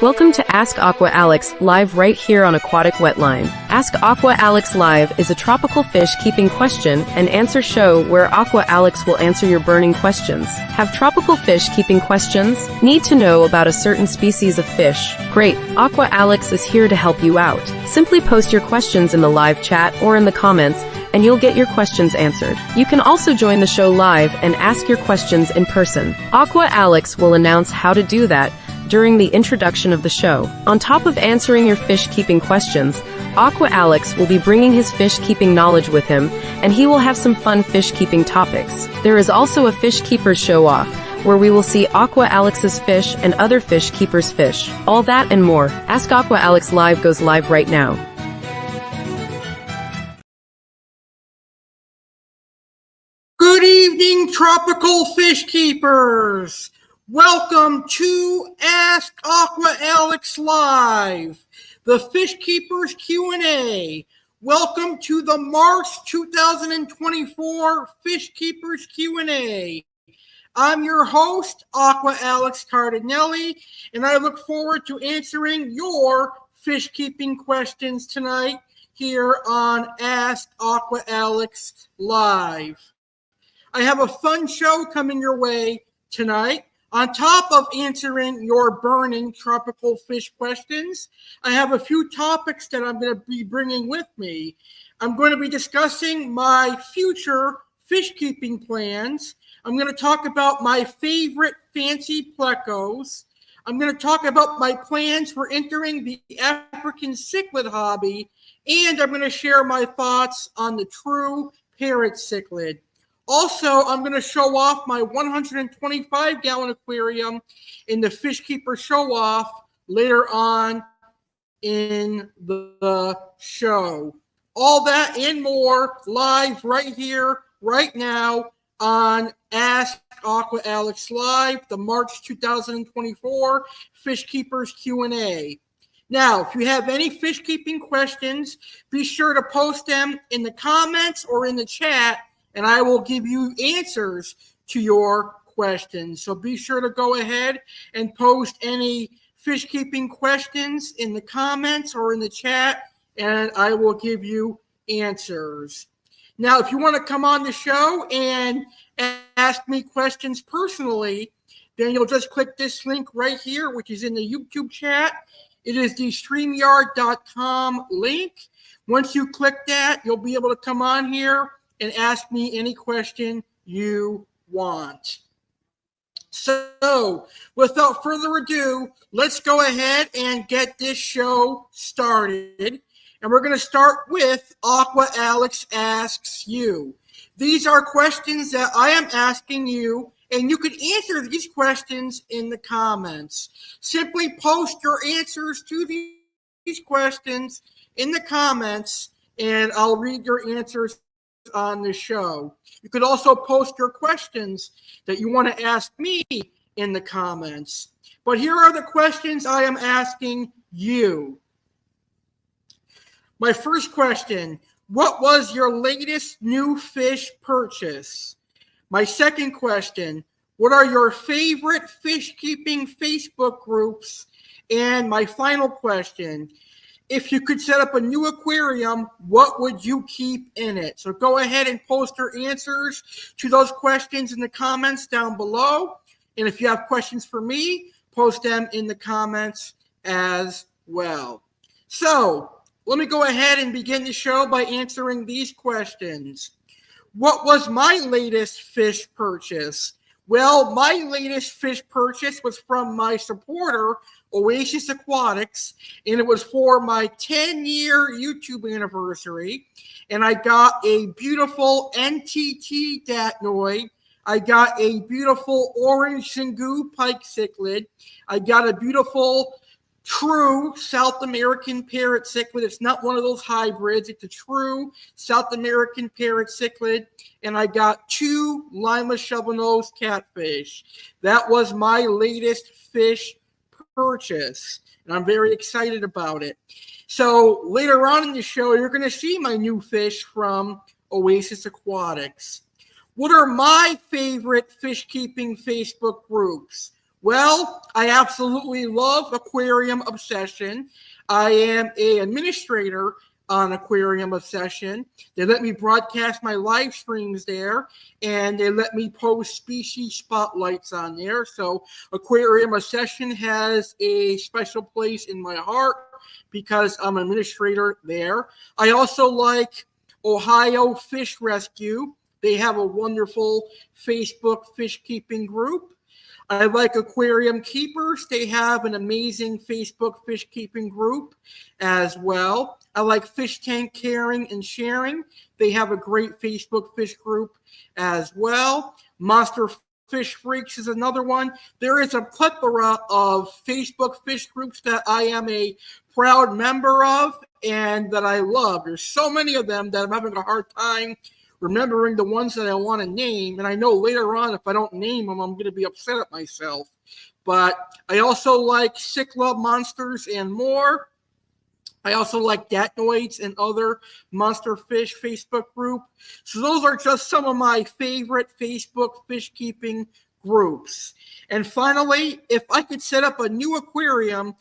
Welcome to Ask Aqua Alex, live right here on Aquatic Wetline. Ask Aqua Alex Live is a tropical fish keeping question and answer show where Aqua Alex will answer your burning questions. Have tropical fish keeping questions? Need to know about a certain species of fish? Great, Aqua Alex is here to help you out. Simply post your questions in the live chat or in the comments, and you'll get your questions answered. You can also join the show live and ask your questions in person. Aqua Alex will announce how to do that during the introduction of the show. On top of answering your fish-keeping questions, Aqua Alex will be bringing his fish-keeping knowledge with him, and he will have some fun fish-keeping topics. There is also a fish keeper's show-off, where we will see Aqua Alex's fish and other fish keepers' fish. All that and more. Ask Aqua Alex Live goes live right now. Good evening, tropical fish keepers. Welcome to Ask Aqua Alex Live, the Fish Keepers Q&A. Welcome to the March 2024 Fish Keepers Q&A. I'm your host, Aqua Alex Cardinale, and I look forward to answering your fish keeping questions tonight here on Ask Aqua Alex Live. I have a fun show coming your way tonight. On top of answering your burning tropical fish questions, I have a few topics that I'm going to be bringing with me. I'm going to be discussing my future fish keeping plans. I'm going to talk about my favorite fancy Plecos. I'm going to talk about my plans for entering the African cichlid hobby, and I'm going to share my thoughts on the true Parrot cichlid. Also, I'm going to show off my 125-gallon aquarium in the Fish Keeper show-off later on in the show. All that and more live right here, right now on Ask Aqua Alex Live, the March 2024 Fish Keepers Q&A. Now, if you have any fish keeping questions, be sure to post them in the comments or in the chat, and I will give you answers to your questions. So be sure to go ahead and post any fish keeping questions in the comments or in the chat, and I will give you answers. Now, if you want to come on the show and ask me questions personally, then you'll just click this link right here, which is in the YouTube chat. It is the StreamYard.com link. Once you click that, you'll be able to come on here and ask me any question you want. So, without further ado, let's go ahead and get this show started. And we're going to start with Aqua Alex Asks You. These are questions that I am asking you, and you can answer these questions in the comments. Simply post your answers to these questions in the comments, and I'll read your answers on the show. You could also post your questions that you want to ask me in the comments. But here are the questions I am asking you. My first question, what was your latest new fish purchase? My second question, what are your favorite fish keeping Facebook groups? And my final question, if you could set up a new aquarium, what would you keep in it? So go ahead and post your answers to those questions in the comments down below. And if you have questions for me, post them in the comments as well. So let me go ahead and begin the show by answering these questions. What was my latest fish purchase? Well, my latest fish purchase was from my supporter, Oasis Aquatics, and it was for my 10-year YouTube anniversary. And I got a beautiful NTT Datnoid. I got a beautiful orange Xingu pike cichlid. I got a beautiful true South American parrot cichlid. It's not one of those hybrids. It's a true South American parrot cichlid. And I got 2 Lima shovelnose catfish. That was my latest fish purchase, and I'm very excited about it. So later on in the show, you're going to see my new fish from Oasis Aquatics. What are my favorite fish keeping Facebook groups? Well, I absolutely love Aquarium Obsession. I am an administrator on Aquarium Obsession. They let me broadcast my live streams there, and they let me post species spotlights on there. So Aquarium Obsession has a special place in my heart because I'm an administrator there. I also like Ohio Fish Rescue. They have a wonderful Facebook fish keeping group. I like Aquarium Keepers. They have an amazing Facebook fish keeping group as well. I like Fish Tank Caring and Sharing. They have a great Facebook fish group as well. Monster Fish Freaks is another one. There is a plethora of Facebook fish groups that I am a proud member of and that I love. There's so many of them that I'm having a hard time remembering the ones that I want to name. And I know later on, if I don't name them, I'm going to be upset at myself. But I also like Cichlid Monsters and more. I also like Datnoids and other monster fish Facebook group. So those are just some of my favorite Facebook fish keeping groups. And finally, if I could set up a new aquarium,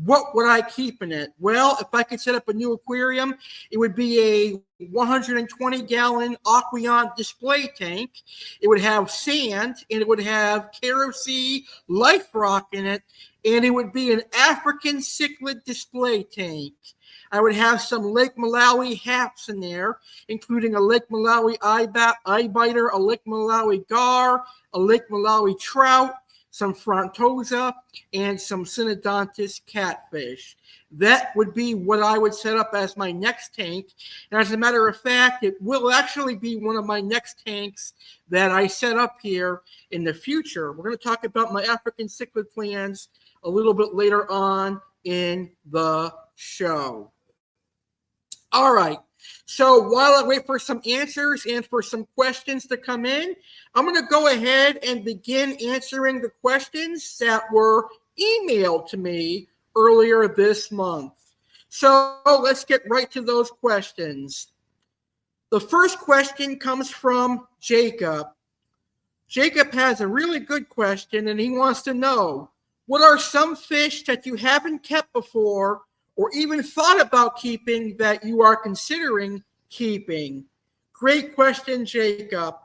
what would I keep in it? Well, if I could set up a new aquarium, it would be a 120-gallon Aquarium display tank. It would have sand, and it would have Kero-C life rock in it, and it would be an African cichlid display tank. I would have some Lake Malawi haps in there, including a Lake Malawi eye biter, a Lake Malawi gar, a Lake Malawi trout, some Frontosa, and some Synodontis catfish. That would be what I would set up as my next tank. And as a matter of fact, it will actually be one of my next tanks that I set up here in the future. We're going to talk about my African cichlid plans a little bit later on in the show. All right. So while I wait for some answers and for some questions to come in, I'm going to go ahead and begin answering the questions that were emailed to me earlier this month. So let's get right to those questions. The first question comes from Jacob. Jacob has a really good question, and he wants to know, what are some fish that you haven't kept before or even thought about keeping that you are considering keeping? Great question, Jacob.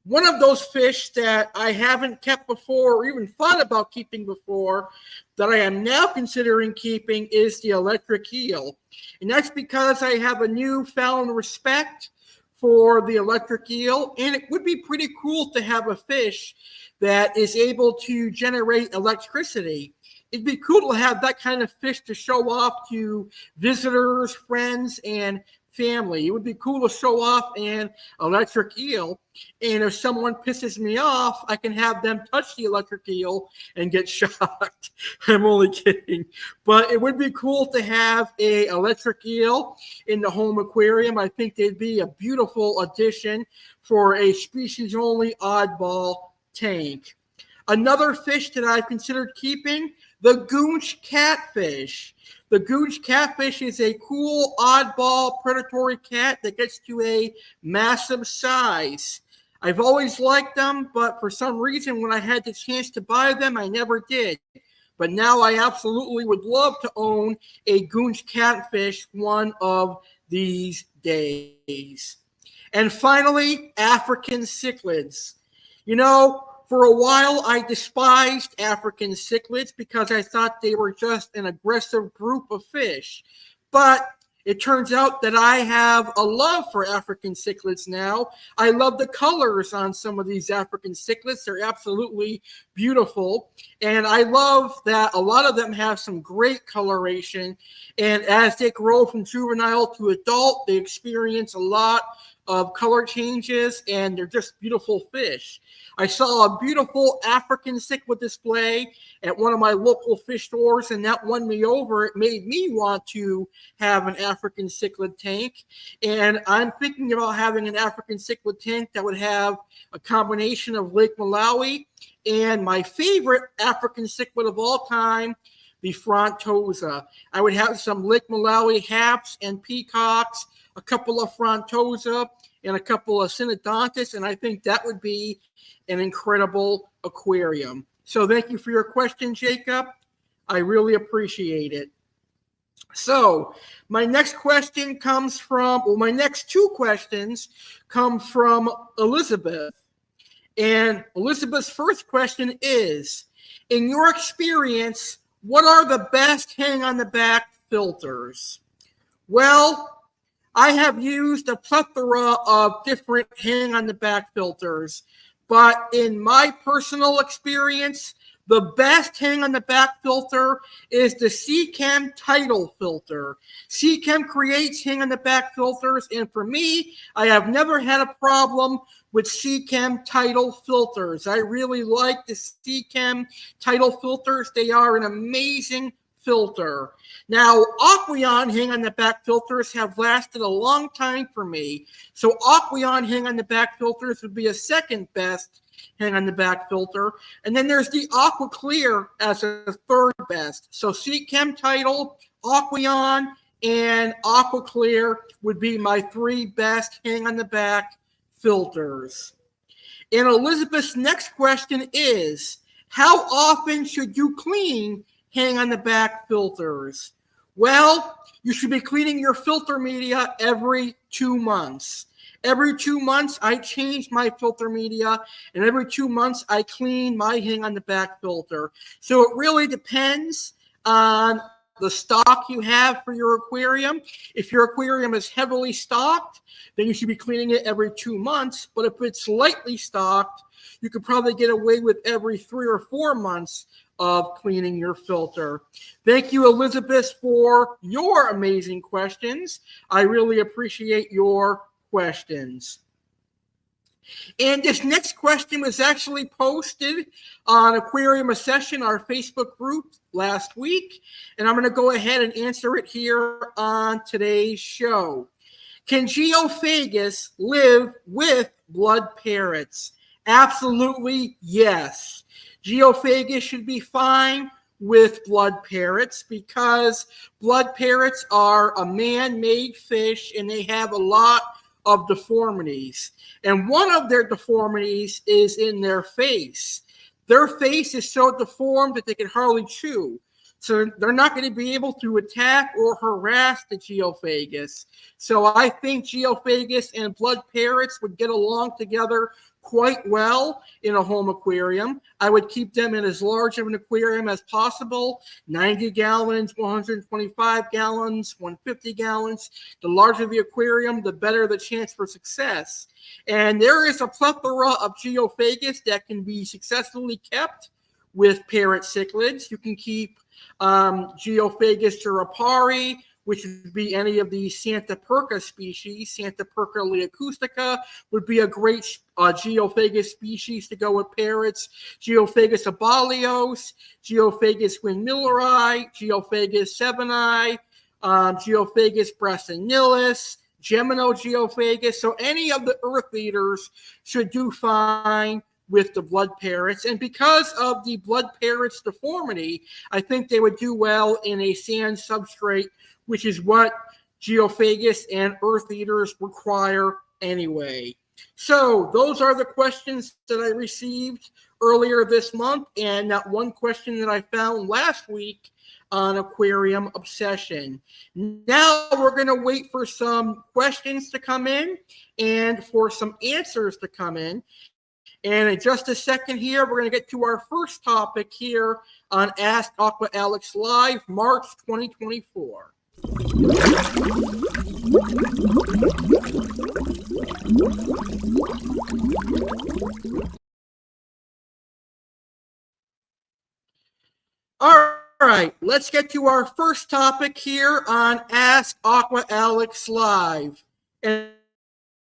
One of those fish that I haven't kept before or even thought about keeping before that I am now considering keeping is the electric eel. And that's because I have a newfound respect for the electric eel, and it would be pretty cool to have a fish that is able to generate electricity. It'd be cool to have that kind of fish to show off to visitors, friends, and family. It would be cool to show off an electric eel. And if someone pisses me off, I can have them touch the electric eel and get shocked. I'm only kidding. But it would be cool to have an electric eel in the home aquarium. I think they'd be a beautiful addition for a species-only oddball tank. Another fish that I've considered keeping, the goonch catfish. The goonch catfish is a cool, oddball, predatory cat that gets to a massive size. I've always liked them, but for some reason, when I had the chance to buy them, I never did. But now I absolutely would love to own a goonch catfish one of these days. And finally, African cichlids. You know, for a while, I despised African cichlids because I thought they were just an aggressive group of fish. But It turns out that I have a love for African cichlids now. I love the colors on some of these African cichlids. They're absolutely beautiful. And I love that a lot of them have some great coloration. And as they grow from juvenile to adult, they experience a lot of color changes, and they're just beautiful fish. I saw a beautiful African cichlid display at one of my local fish stores, and that won me over. It made me want to have an African cichlid tank, and I'm thinking about having an African cichlid tank that would have a combination of Lake Malawi and my favorite African cichlid of all time, the Frontosa. I would have some Lake Malawi haps and peacocks, a couple of Frontosa, and a couple of Synodontis, and I think that would be an incredible aquarium. So thank you for your question, Jacob. I really appreciate it. So my next question comes from, well, my next two questions come from Elizabeth. And Elizabeth's first question is, in your experience, what are the best hang on the back filters? Well, I have used a plethora of different hang on the back filters, but in my personal experience, the best hang on the back filter is the C.Chem Tidal filter. C.Chem creates hang on the back filters, and for me, I have never had a problem with C.Chem Tidal filters. I really like the C.Chem Tidal filters. They are an amazing filter. Now, Aquarium hang on the back filters have lasted a long time for me. So Aquarium hang on the back filters would be a second best hang on the back filter. And then there's the Aqua Clear as a third best. So C.Chem Tidal, Aquarium, and Aqua Clear would be my three best hang on the back filters. And Elizabeth's next question is, how often should you clean hang on the back filters? Well, you should be cleaning your filter media every 2 months. Every 2 months, I change my filter media, and every 2 months, I clean my hang on the back filter. So it really depends on the stock you have for your aquarium. If your aquarium is heavily stocked, then you should be cleaning it every 2 months. But if it's lightly stocked, you could probably get away with every 3 or 4 months of cleaning your filter. Thank you, Elizabeth, for your amazing questions. I really appreciate your questions. And this next question was actually posted on Aquarium A Session, our Facebook group, last week. And I'm going to go ahead and answer it here on today's show. Can geophagus live with blood parrots? Absolutely yes. Geophagus should be fine with blood parrots because blood parrots are a man-made fish and they have a lot of deformities. And one of their deformities is in their face. Their face is so deformed that they can hardly chew. So they're not going to be able to attack or harass the geophagus. So I think geophagus and blood parrots would get along together quite well in a home aquarium. I would keep them in as large of an aquarium as possible, 90 gallons, 125 gallons, 150 gallons. The larger the aquarium, the better the chance for success. And there is a plethora of geophagus that can be successfully kept with parrot cichlids. You can keep Geophagus turripari, which would be any of the Santa Perca species. Santa Perca leocoustica would be a great geophagus species to go with parrots. Geophagus abalios, Geophagus windmilleri, Geophagus seveni, Geophagus brassinilis, Geminogeophagus. So any of the earth eaters should do fine with the blood parrots. And because of the blood parrots deformity, I think they would do well in a sand substrate, which is what geophagus and earth eaters require anyway. So those are the questions that I received earlier this month, and that one question that I found last week on Aquarium Obsession. Now we're going to wait for some questions to come in and for some answers to come in. And in just a second here, we're going to get to our first topic here on Ask Aqua Alex Live, March 2024. All right, let's get to our first topic here on Ask Aqua Alex Live. And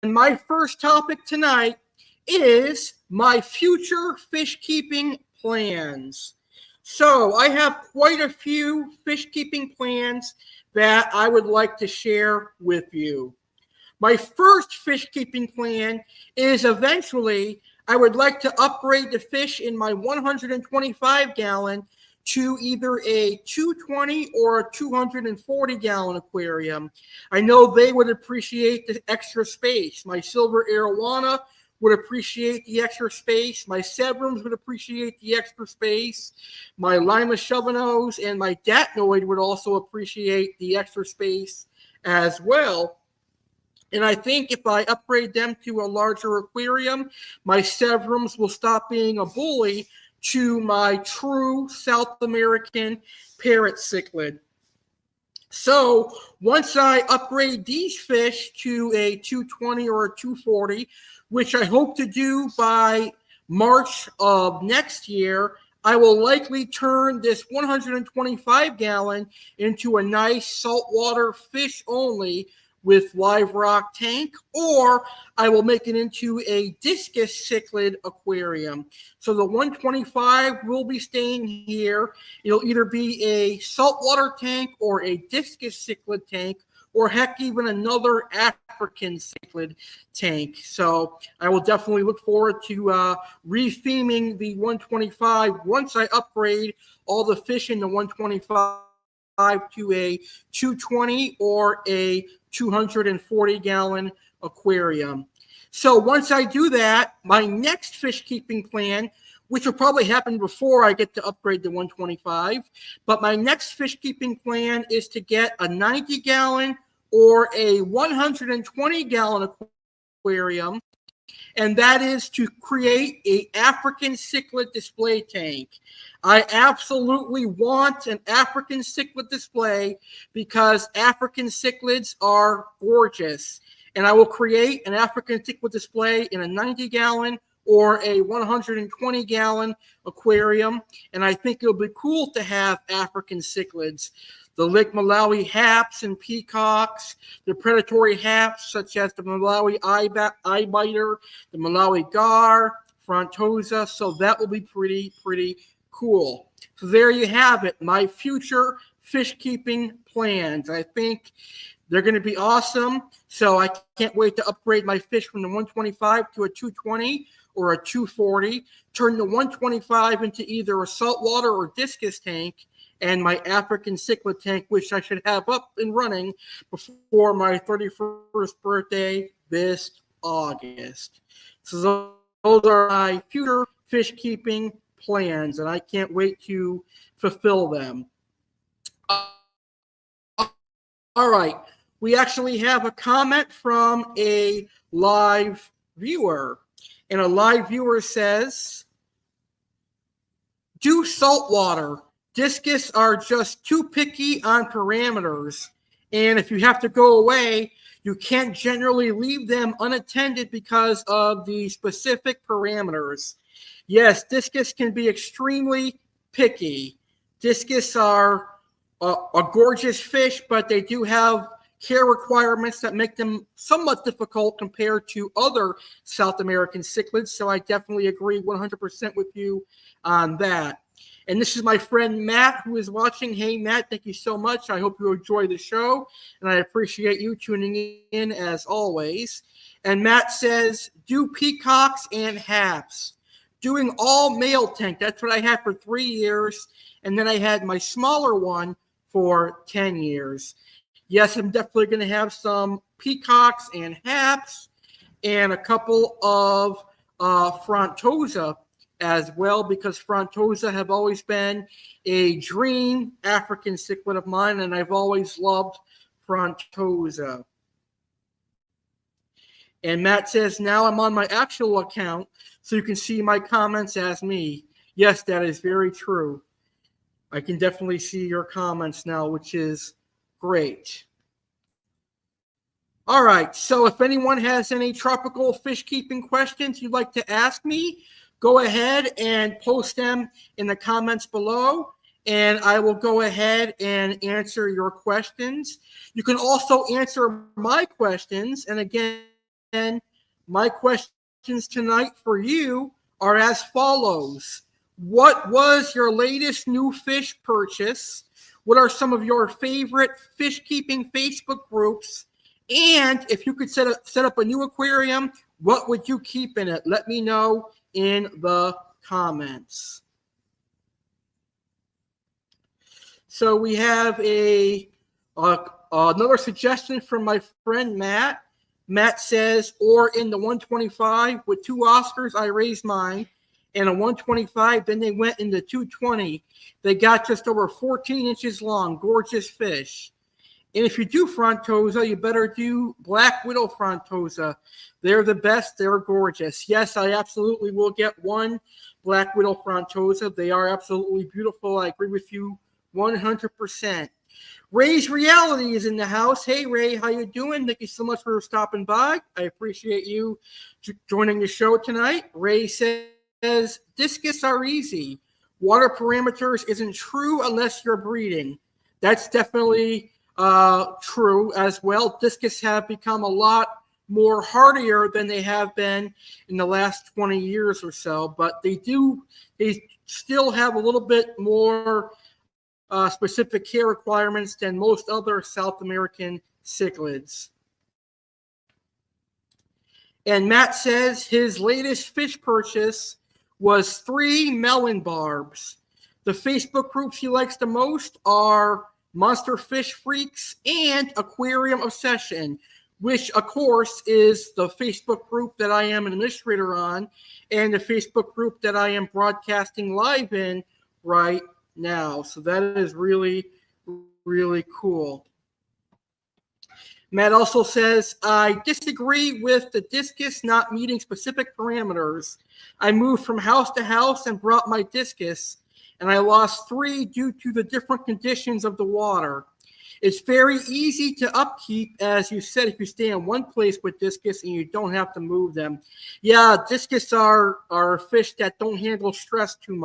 my first topic tonight is my future fish keeping plans. So I have quite a few fish keeping plans that I would like to share with you. My first fish keeping plan is eventually I would like to upgrade the fish in my 125 gallon to either a 220 or a 240 gallon aquarium. I know they would appreciate the extra space. My silver arowana would appreciate the extra space. My Sebrums would appreciate the extra space. My Lima Shovenos and my Datnoid would also appreciate the extra space as well. And I think if I upgrade them to a larger aquarium, my Sevrums will stop being a bully to my true South American Parrot Cichlid. So once I upgrade these fish to a 220 or a 240, which I hope to do by March of next year, I will likely turn this 125 gallon into a nice saltwater fish only with live rock tank, or I will make it into a discus cichlid aquarium. So the 125 will be staying here. It'll either be a saltwater tank or a discus cichlid tank, or heck, even another African cichlid tank. So I will definitely look forward to retheming the 125 once I upgrade all the fish in the 125 to a 220 or a 240 gallon aquarium. So once I do that, my next fish keeping plan, which will probably happen before I get to upgrade the 125, but my next fish keeping plan is to get a 90 gallon or a 120 gallon aquarium, and that is to create an African cichlid display tank. I absolutely want an African cichlid display because African cichlids are gorgeous. And I will create an African cichlid display in a 90 gallon or a 120 gallon aquarium. And I think it'll be cool to have African cichlids. The Lake Malawi haps and peacocks, the predatory haps such as the Malawi eye biter, the Malawi gar, frontosa. So that will be pretty cool. So there you have it, my future fish keeping plans. I think they're going to be awesome. So I can't wait to upgrade my fish from the 125 to a 220 or a 240, turn the 125 into either a saltwater or discus tank, and my African cichlid tank, which I should have up and running before my 31st birthday this August. So those are my future fish keeping plans, and I can't wait to fulfill them. All right. We actually have a comment from a live viewer, and a live viewer says, do saltwater. Discus are just too picky on parameters, and if you have to go away, you can't generally leave them unattended because of the specific parameters. Yes, discus can be extremely picky. Discus are a gorgeous fish, but they do have care requirements that make them somewhat difficult compared to other South American cichlids. So I definitely agree 100% with you on that. And this is my friend Matt who is watching. Hey, Matt, thank you so much. I hope you enjoy the show, and I appreciate you tuning in as always. And Matt says, do peacocks and haps. Doing all male tank. That's what I had for 3 years. And then I had my smaller one for 10 years. Yes, I'm definitely going to have some peacocks and haps and a couple of frontosa as well, because frontosa have always been a dream African cichlid of mine, and I've always loved frontosa. And Matt says, now I'm on my actual account, so you can see my comments as me. Yes, that is very true. I can definitely see your comments now, which is Great. All right, so if anyone has any tropical fish keeping questions you'd like to ask me, go ahead and post them in the comments below, and I will go ahead and answer your questions. You can also answer my questions, and again, my questions tonight for you are as follows. What was your latest new fish purchase? What are some of your favorite fish keeping Facebook groups? And if you could set up a new aquarium, what would you keep in it? Let me know in the comments. So we have another suggestion from my friend Matt. Matt says, or in the 125 with 2 Oscars, I raised mine. And a 125, then they went into 220. They got just over 14 inches long. Gorgeous fish. And if you do frontosa, you better do black widow frontosa. They're the best. They're gorgeous. Yes, I absolutely will get one black widow frontosa. They are absolutely beautiful. I agree with you 100%. Ray's Reality is in the house. Hey, Ray, how you doing? Thank you so much for stopping by. I appreciate you joining the show tonight. Ray says, discus are easy. Water parameters isn't true unless you're breeding. That's definitely true as well. Discus have become a lot more hardier than they have been in the last 20 years or so, but they still have a little bit more specific care requirements than most other South American cichlids. And Matt says his latest fish purchase was 3 melon barbs. The Facebook groups he likes the most are Monster Fish Freaks and Aquarium Obsession, which, of course, is the Facebook group that I am an administrator on and the Facebook group that I am broadcasting live in right now. So that is really, really cool. Matt also says, I disagree with the discus not meeting specific parameters. I moved from house to house and brought my discus, and I lost 3 due to the different conditions of the water. It's very easy to upkeep, as you said, if you stay in one place with discus and you don't have to move them. Yeah, discus are fish that don't handle stress too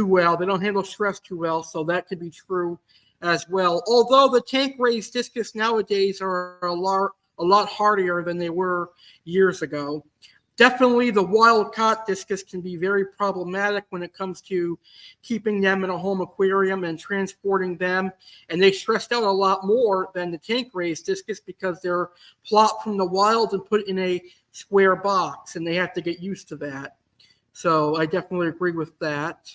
well. They don't handle stress too well, so that could be true as well. Although the tank raised discus nowadays are a lot hardier than they were years ago. Definitely the wild caught discus can be very problematic when it comes to keeping them in a home aquarium and transporting them. And they stressed out a lot more than the tank raised discus because they're plopped from the wild and put in a square box, and they have to get used to that. So I definitely agree with that.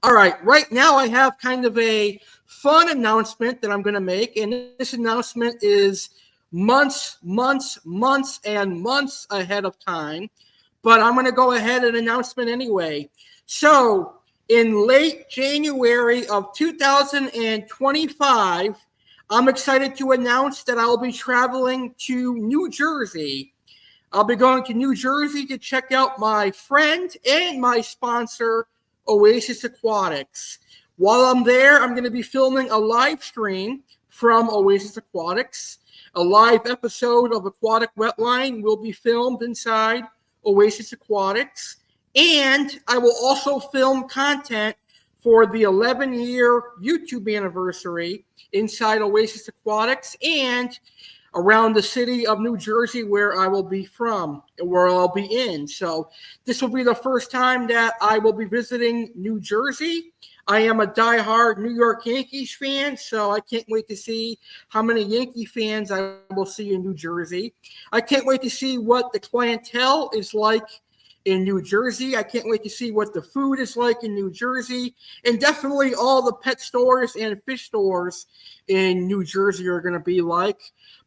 All right now I have kind of a fun announcement that I'm going to make, and this announcement is months and months ahead of time, but I'm going to go ahead and announcement anyway. So in late January of 2025, I'm excited to announce that I'll be traveling to New Jersey. I'll be going to New Jersey to check out my friend and my sponsor, Oasis Aquatics. While I'm there, I'm going to be filming a live stream from Oasis Aquatics. A live episode of Aquatic Wetline will be filmed inside Oasis Aquatics. And I will also film content for the 11-year YouTube anniversary inside Oasis Aquatics and around the city of New Jersey where I will be from, where I'll be in. So this will be the first time that I will be visiting New Jersey. I am a diehard New York Yankees fan, so I can't wait to see how many Yankee fans I will see in New Jersey. I can't wait to see what the clientele is like in New Jersey. I can't wait to see what the food is like in New Jersey. And definitely all the pet stores and fish stores in New Jersey are going to be like.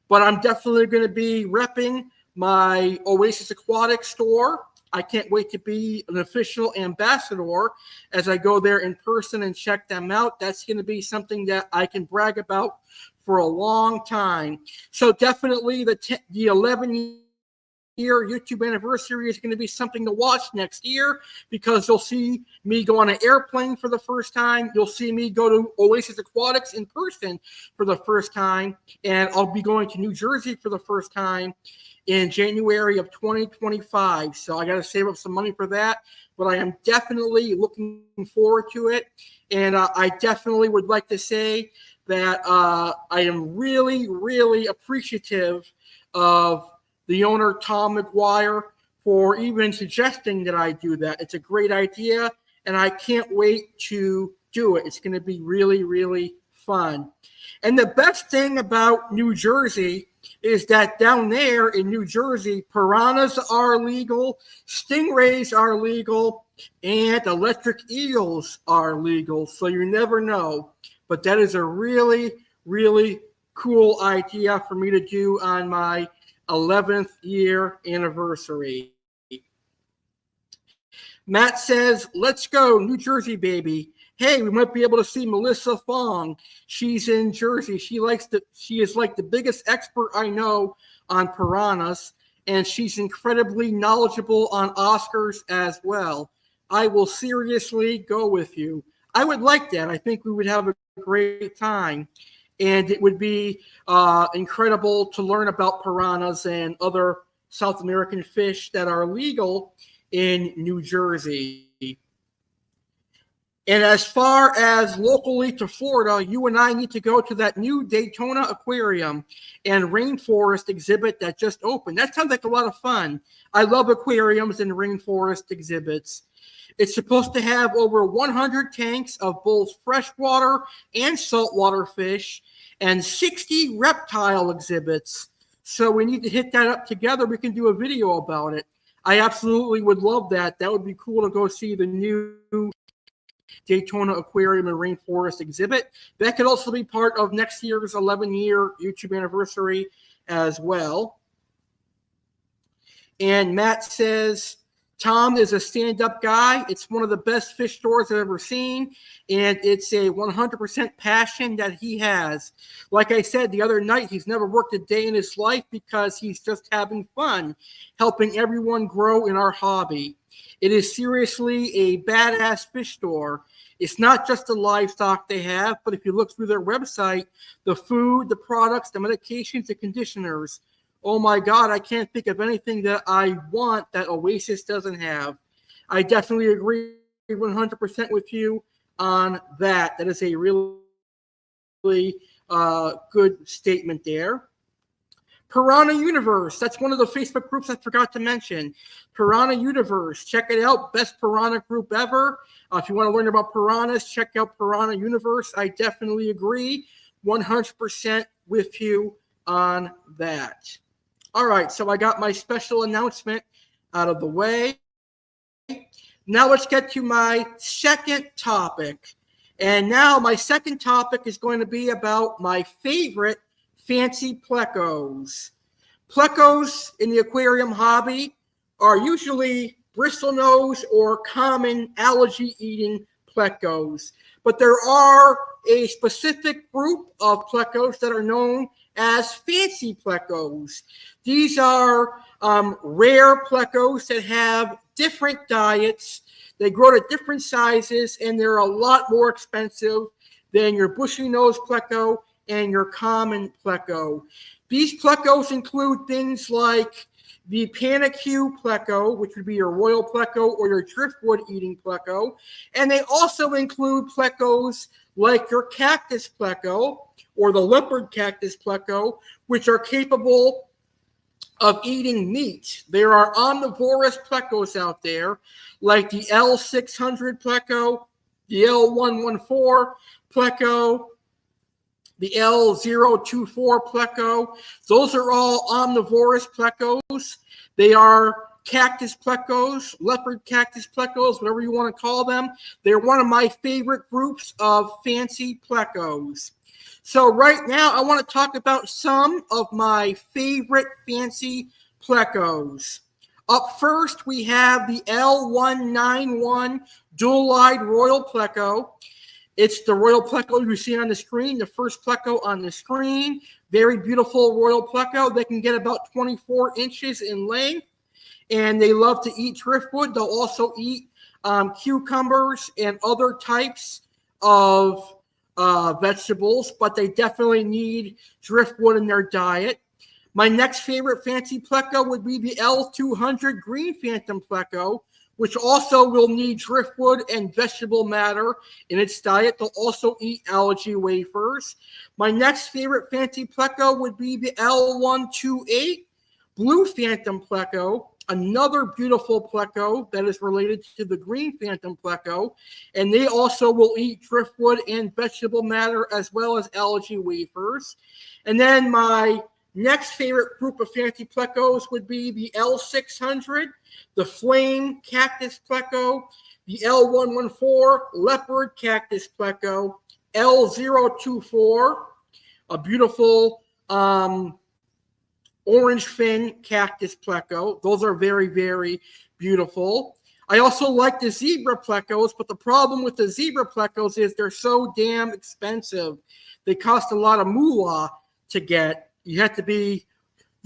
But I'm definitely going to be repping my Oasis Aquatic store. I can't wait to be an official ambassador as I go there in person and check them out. That's going to be something that I can brag about for a long time. So definitely the 11 year YouTube anniversary is going to be something to watch next year, because you'll see me go on an airplane for the first time. You'll see me go to Oasis Aquatics in person for the first time, and I'll be going to New Jersey for the first time in January of 2025. So I got to save up some money for that, but I am definitely looking forward to it. And I definitely would like to say that I am really, really appreciative of the owner, Tom McGuire, for even suggesting that I do that. It's a great idea, and I can't wait to do it. It's going to be really, really fun. And the best thing about New Jersey is that down there in New Jersey, piranhas are legal, stingrays are legal, and electric eels are legal. So you never know. But that is a really, really cool idea for me to do on my 11th year anniversary. Matt says, let's go, New Jersey, baby. Hey, we might be able to see Melissa Fong. She's in Jersey. She is like the biggest expert I know on piranhas, and she's incredibly knowledgeable on Oscars as well. I will seriously go with you. I would like that. I think we would have a great time. And it would be incredible to learn about piranhas and other South American fish that are legal in New Jersey. And as far as locally to Florida, you and I need to go to that new Daytona Aquarium and Rainforest exhibit that just opened. That sounds like a lot of fun. I love aquariums and rainforest exhibits. It's supposed to have over 100 tanks of both freshwater and saltwater fish and 60 reptile exhibits. So we need to hit that up together. We can do a video about it. I absolutely would love that. That would be cool to go see the new Daytona Aquarium and Rainforest exhibit. That could also be part of next year's 11-year YouTube anniversary as well. And Matt says, Tom is a stand-up guy. It's one of the best fish stores I've ever seen, and it's a 100% passion that he has. Like I said the other night, he's never worked a day in his life because he's just having fun, helping everyone grow in our hobby. It is seriously a badass fish store. It's not just the livestock they have, but if you look through their website, the food, the products, the medications, the conditioners, oh my God, I can't think of anything that I want that Oasis doesn't have. I definitely agree 100% with you on that. That is a really good statement there. Piranha Universe. That's one of the Facebook groups I forgot to mention. Piranha Universe. Check it out. Best piranha group ever. If you want to learn about piranhas, check out Piranha Universe. I definitely agree 100% with you on that. All right, so I got my special announcement out of the way. Now let's get to my second topic. And now my second topic is going to be about my favorite fancy plecos. Plecos in the aquarium hobby are usually bristlenose or common algae-eating plecos. But there are a specific group of plecos that are known as fancy plecos. These are rare plecos that have different diets. They grow to different sizes, and they're a lot more expensive than your bushy nose pleco and your common pleco. These plecos include things like the Panacue pleco, which would be your royal pleco or your driftwood eating pleco. And they also include plecos like your cactus pleco or the leopard cactus pleco, which are capable of eating meat. There are omnivorous plecos out there, like the L600 pleco, the L114 pleco, the L024 pleco. Those are all omnivorous plecos. They are cactus plecos, leopard cactus plecos, whatever you want to call them. They're one of my favorite groups of fancy plecos. So right now, I want to talk about some of my favorite fancy plecos. Up first, we have the L191 dual-eyed royal pleco. It's the royal pleco you see on the screen, the first pleco on the screen. very beautiful royal pleco. They can get about 24 inches in length, and they love to eat driftwood. They'll also eat cucumbers and other types of vegetables, but they definitely need driftwood in their diet. My next favorite fancy pleco would be the L200 Green Phantom pleco, which also will need driftwood and vegetable matter in its diet. They'll also eat algae wafers. My next favorite fancy pleco would be the L128 Blue Phantom pleco, another beautiful pleco that is related to the Green Phantom pleco, and they also will eat driftwood and vegetable matter as well as algae wafers. And then my next favorite group of fancy plecos would be the L600, the Flame Cactus pleco, the L114 Leopard Cactus pleco, L024, a beautiful orange fin cactus pleco. Those are very, very beautiful. I also like the zebra plecos, but the problem with the zebra plecos is they're so damn expensive. They cost a lot of moolah to get. You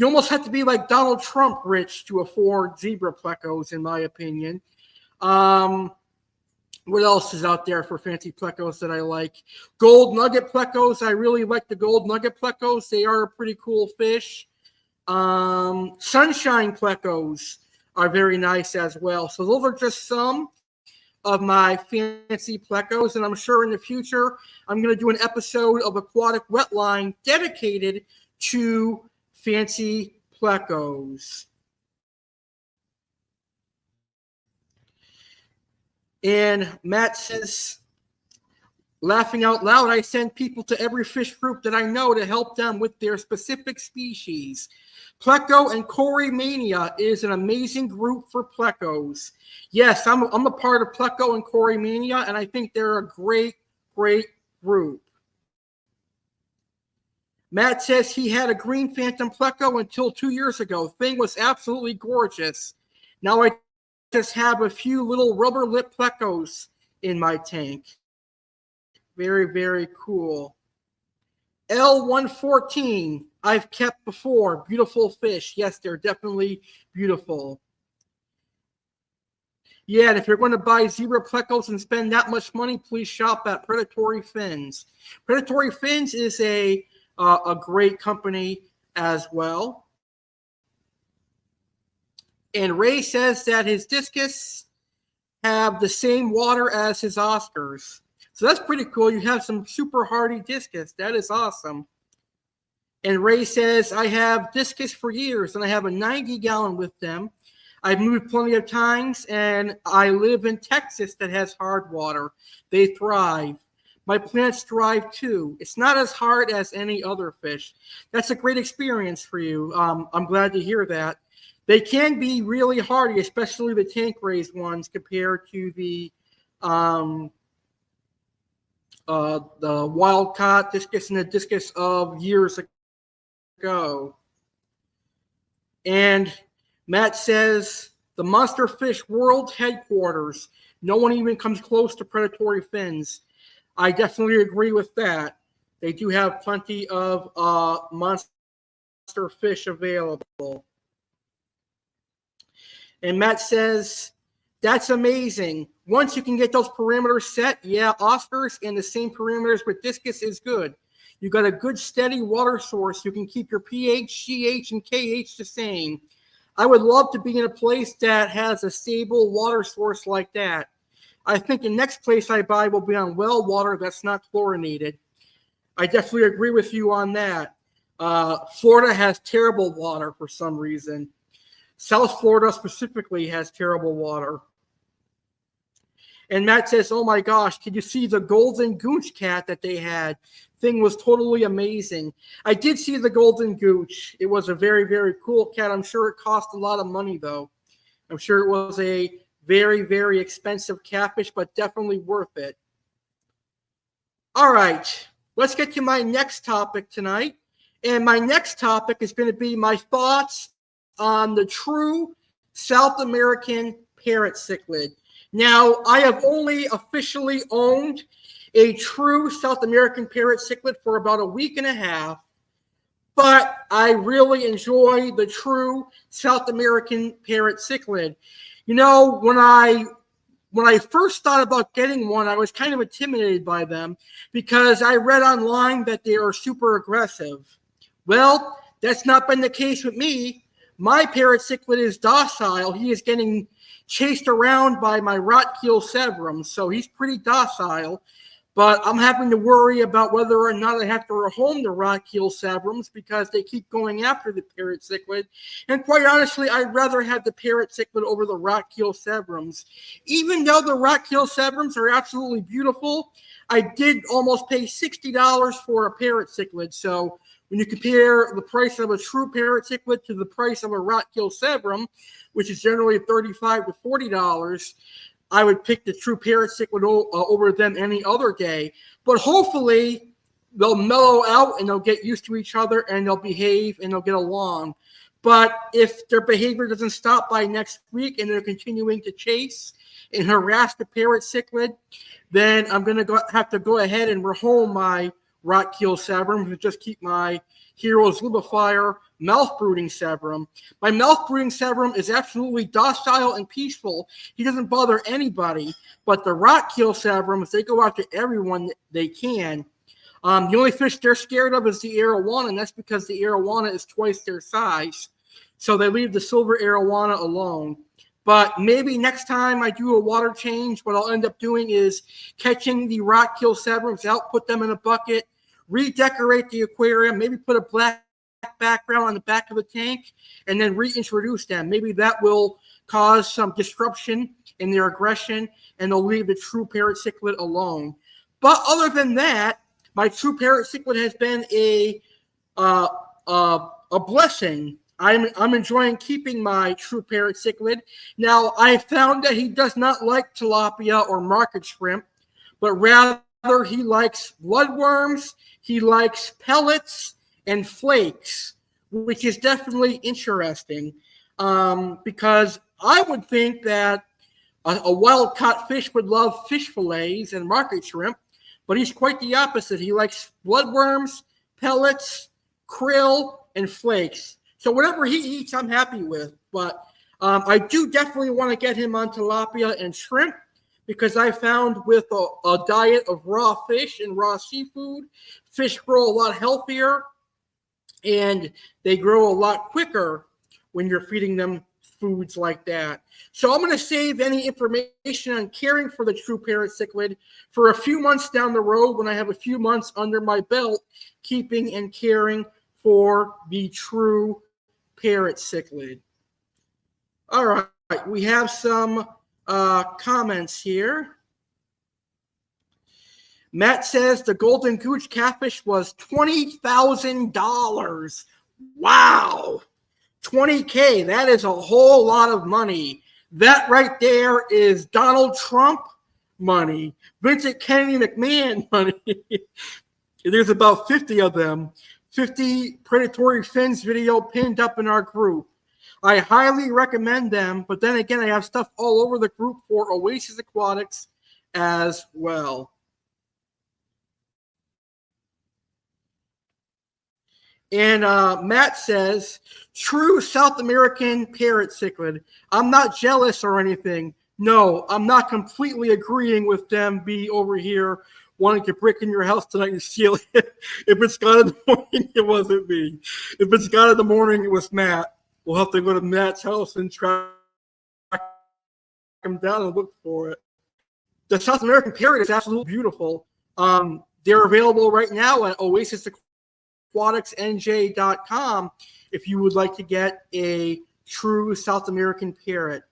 almost have to be like Donald Trump rich to afford zebra plecos, in my opinion. What else is out there for fancy plecos that I like? Gold nugget plecos. I really like the gold nugget plecos. They are a pretty cool fish. Sunshine plecos are very nice as well. So those are just some of my fancy plecos, and I'm sure in the future I'm going to do an episode of Aquatic Wetline dedicated to fancy plecos. And Matt says, laughing out loud, I send people to every fish group that I know to help them with their specific species. Pleco and Cory Mania is an amazing group for plecos. Yes, I'm a part of Pleco and Cory Mania, and I think they're a great, great group. Matt says he had a Green Phantom pleco until 2 years ago. Thing was absolutely gorgeous. Now I just have a few little rubber lip plecos in my tank. Very, very cool. L114, I've kept before. Beautiful fish. Yes, they're definitely beautiful. Yeah, and if you're going to buy zebra plecos and spend that much money, please shop at Predatory Fins. Predatory Fins is a great company as well. And Ray says that his discus have the same water as his Oscars. So that's pretty cool. You have some super hardy discus. That is awesome. And Ray says, I have discus for years, and I have a 90-gallon with them. I've moved plenty of times, and I live in Texas that has hard water. They thrive. My plants thrive too. It's not as hard as any other fish. That's a great experience for you. I'm glad to hear that. They can be really hardy, especially the tank-raised ones compared to the wild-caught discus and the discus of years ago. And Matt says, the Monster Fish World Headquarters. No one even comes close to Predatory Fins. I definitely agree with that. They do have plenty of monster fish available. And Matt says, that's amazing. Once you can get those parameters set, yeah, Oscars and the same parameters with discus is good. You got a good steady water source. You can keep your pH, CH, and KH the same. I would love to be in a place that has a stable water source like that. I think the next place I buy will be on well water that's not chlorinated. I definitely agree with you on that. Florida has terrible water for some reason. South Florida specifically has terrible water. And Matt says, oh my gosh, did you see the golden gooch cat that they had? Thing was totally amazing. I did see the golden gooch. It was a very, very cool cat. I'm sure it cost a lot of money, though. I'm sure it was a very, very expensive catfish, but definitely worth it. All right, let's get to my next topic tonight. And my next topic is going to be my thoughts on the true South American parrot cichlid. Now, I have only officially owned a true South American parrot cichlid for about a week and a half, but I really enjoy the true South American parrot cichlid. You know, when I first thought about getting one, I was kind of intimidated by them because I read online that they are super aggressive. Well, that's not been the case with me. My parrot cichlid is docile. He is getting chased around by my rotkeel severum, so he's pretty docile. But I'm having to worry about whether or not I have to rehome the rotkeel severums because they keep going after the parrot cichlid. And quite honestly, I'd rather have the parrot cichlid over the rotkeel severums. Even though the rotkeel severums are absolutely beautiful, I did almost pay $60 for a parrot cichlid. So when you compare the price of a true parrot cichlid to the price of a rotkeel severum, which is generally $35 to $40, I would pick the true parrot cichlid over them any other day. But hopefully they'll mellow out and they'll get used to each other and they'll behave and they'll get along. But if their behavior doesn't stop by next week and they're continuing to chase and harass the parrot cichlid, then I'm going to have to go ahead and rehome my rotkeel severum to just keep my Heroes Libifier mouth brooding severum. My mouth brooding severum is absolutely docile and peaceful. He doesn't bother anybody. But the rotkeel severums, they go after everyone they can. The only fish they're scared of is the arowana, and that's because the arowana is twice their size. So they leave the silver arowana alone. But maybe next time I do a water change, what I'll end up doing is catching the rotkeel severums out, put them in a bucket, redecorate the aquarium, maybe put a black background on the back of the tank, and then reintroduce them. Maybe that will cause some disruption in their aggression, and they'll leave the true parrot cichlid alone. But other than that, my true parrot cichlid has been a blessing. I'm enjoying keeping my true parrot cichlid. Now, I found that he does not like tilapia or market shrimp, but rather he likes bloodworms, he likes pellets and flakes, which is definitely interesting because I would think that a wild-caught fish would love fish fillets and market shrimp, but he's quite the opposite. He likes bloodworms, pellets, krill, and flakes. So whatever he eats, I'm happy with. But I do definitely want to get him on tilapia and shrimp because I found with a diet of raw fish and raw seafood, fish grow a lot healthier and they grow a lot quicker when you're feeding them foods like that. So I'm going to save any information on caring for the true parrot cichlid for a few months down the road when I have a few months under my belt keeping and caring for the true parrot cichlid. All right, we have some comments here. Matt says the golden gooch catfish was $20,000. Wow. $20K. That is a whole lot of money. That right there is Donald Trump money. Vincent Kennedy McMahon money. There's about 50 of them. 50 predatory fins video pinned up in our group. I highly recommend them, but then again, I have stuff all over the group for Oasis Aquatics as well. And Matt says, true South American parrot cichlid. I'm not jealous or anything. No, I'm not completely agreeing with them be over here wanting to break in your house tonight and steal it. If it's gone in the morning, it wasn't me. If it's gone in the morning, it was Matt. We'll have to go to Matt's house and track him down and look for it. The South American parrot is absolutely beautiful. They're available right now at oasisaquaticsnj.com if you would like to get a true South American parrot.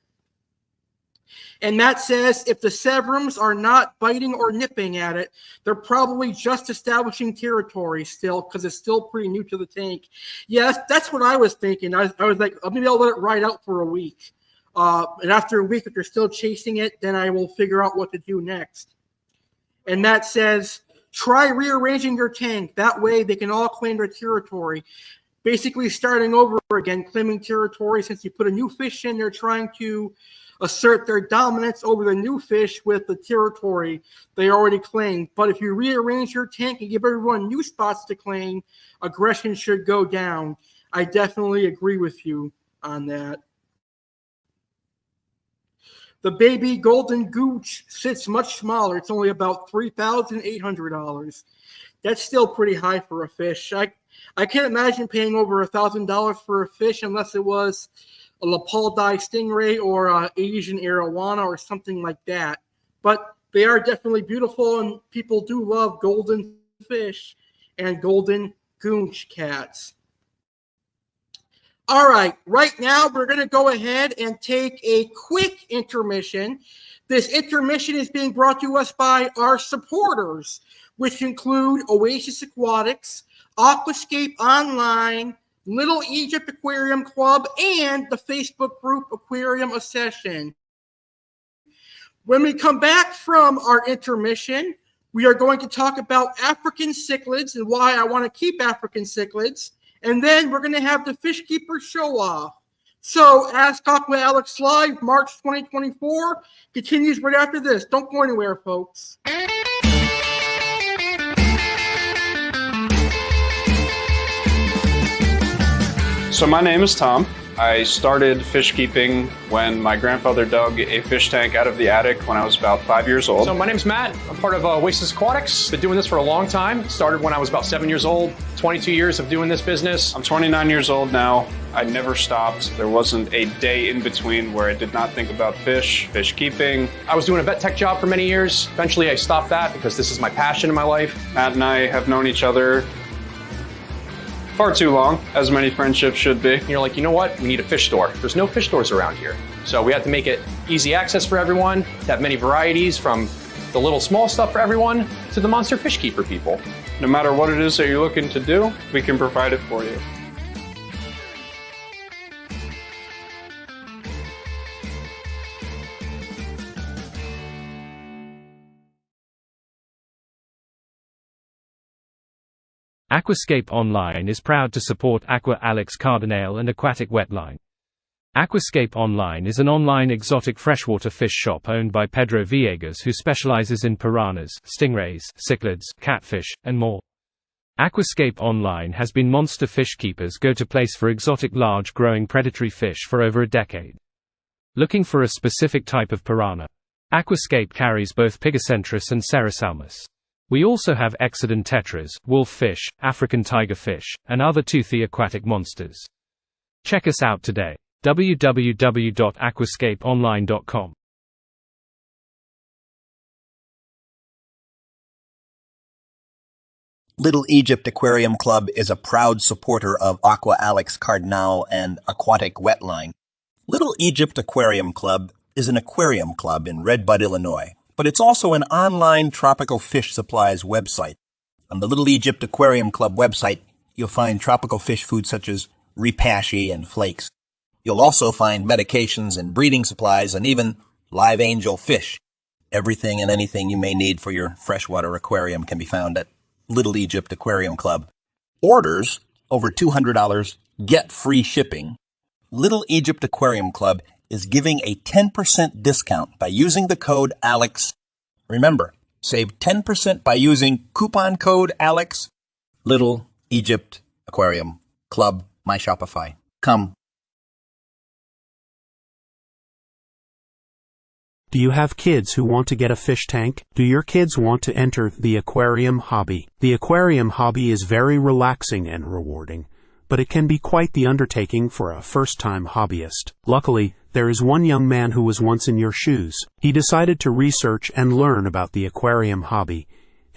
And Matt says if the severums are not biting or nipping at it, they're probably just establishing territory still because it's still pretty new to the tank. Yes, that's what I was thinking. I was like, maybe I'll let it ride out for a week. And after a week, if they're still chasing it, then I will figure out what to do next. And Matt says, try rearranging your tank. That way they can all claim their territory. Basically starting over again, claiming territory since you put a new fish in, they're trying to assert their dominance over the new fish with the territory they already claim. But if you rearrange your tank and give everyone new spots to claim, aggression should go down. I definitely agree with you on that. The baby golden gooch sits much smaller. It's only about $3,800. That's still pretty high for a fish. I can't imagine paying over $1,000 for a fish unless it was a Lapaldi stingray or an Asian arowana or something like that. But they are definitely beautiful, and people do love golden fish and golden gooch cats. All right, right now we're going to go ahead and take a quick intermission. This intermission is being brought to us by our supporters, which include Oasis Aquatics, Aquascape Online, Little Egypt Aquarium Club, and the Facebook group Aquarium Obsession. When we come back from our intermission, we are going to talk about African cichlids and why I want to keep African cichlids. And then we're going to have the Fish Keeper show off. So Ask Aqua Alex Live, March 2024, continues right after this. Don't go anywhere, folks. So my name is Tom. I started fish keeping when my grandfather dug a fish tank out of the attic when I was about 5 years old. So my name's Matt. I'm part of Oasis Aquatics. Been doing this for a long time. Started when I was about 7 years old. 22 years of doing this business. I'm 29 years old now. I never stopped. There wasn't a day in between where I did not think about fish keeping. I was doing a vet tech job for many years. Eventually I stopped that because this is my passion in my life. Matt and I have known each other far too long, as many friendships should be. And you're like, you know what? We need a fish store. There's no fish stores around here. So we had to make it easy access for everyone, to have many varieties from the little small stuff for everyone to the monster fish keeper people. No matter what it is that you're looking to do, we can provide it for you. Aquascape Online is proud to support Aqua Alex Cardinale and Aquatic Wetline. Aquascape Online is an online exotic freshwater fish shop owned by Pedro Villegas, who specializes in piranhas, stingrays, cichlids, catfish, and more. Aquascape Online has been monster fish keepers' go-to place for exotic large growing predatory fish for over a decade. Looking for a specific type of piranha? Aquascape carries both Pygocentris and Cerasalmus. We also have Exodon tetras, wolf fish, African tiger fish, and other toothy aquatic monsters. Check us out today. www.aquascapeonline.com. Little Egypt Aquarium Club is a proud supporter of Aqua Alex Cardinale and Aquatic Wetline. Little Egypt Aquarium Club is an aquarium club in Red Bud, Illinois, but it's also an online tropical fish supplies website. On the Little Egypt Aquarium Club website, you'll find tropical fish food such as repashy and flakes. You'll also find medications and breeding supplies and even live angel fish. Everything and anything you may need for your freshwater aquarium can be found at Little Egypt Aquarium Club. Orders over $200 get free shipping. Little Egypt Aquarium Club is giving a 10% discount by using the code ALEX. Remember, save 10% by using coupon code ALEX. Little Egypt Aquarium Club, my Shopify. Come. Do you have kids who want to get a fish tank? Do your kids want to enter the aquarium hobby? The aquarium hobby is very relaxing and rewarding, but it can be quite the undertaking for a first-time hobbyist. Luckily, there is one young man who was once in your shoes. He decided to research and learn about the aquarium hobby,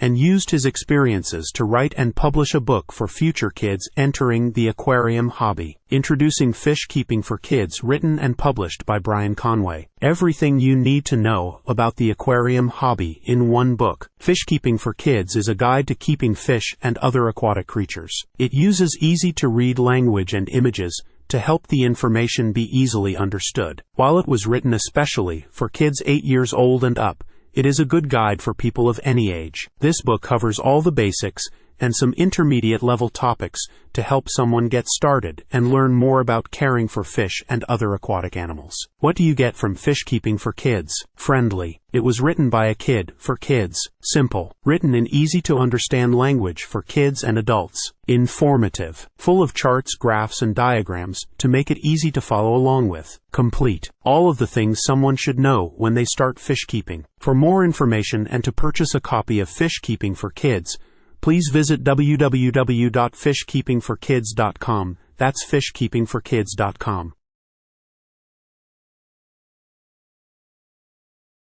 and used his experiences to write and publish a book for future kids entering the aquarium hobby. Introducing Fish Keeping for Kids, written and published by Brian Conway. Everything you need to know about the aquarium hobby in one book. Fish Keeping for Kids is a guide to keeping fish and other aquatic creatures. It uses easy-to-read language and images to help the information be easily understood. While it was written especially for kids 8 years old and up, it is a good guide for people of any age. This book covers all the basics and some intermediate level topics to help someone get started and learn more about caring for fish and other aquatic animals. What do you get from Fish Keeping for Kids? Friendly. It was written by a kid, for kids. Simple. Written in easy-to-understand language for kids and adults. Informative. Full of charts, graphs, and diagrams to make it easy to follow along with. Complete. All of the things someone should know when they start fish keeping. For more information and to purchase a copy of Fish Keeping for Kids, please visit www.fishkeepingforkids.com. That's fishkeepingforkids.com.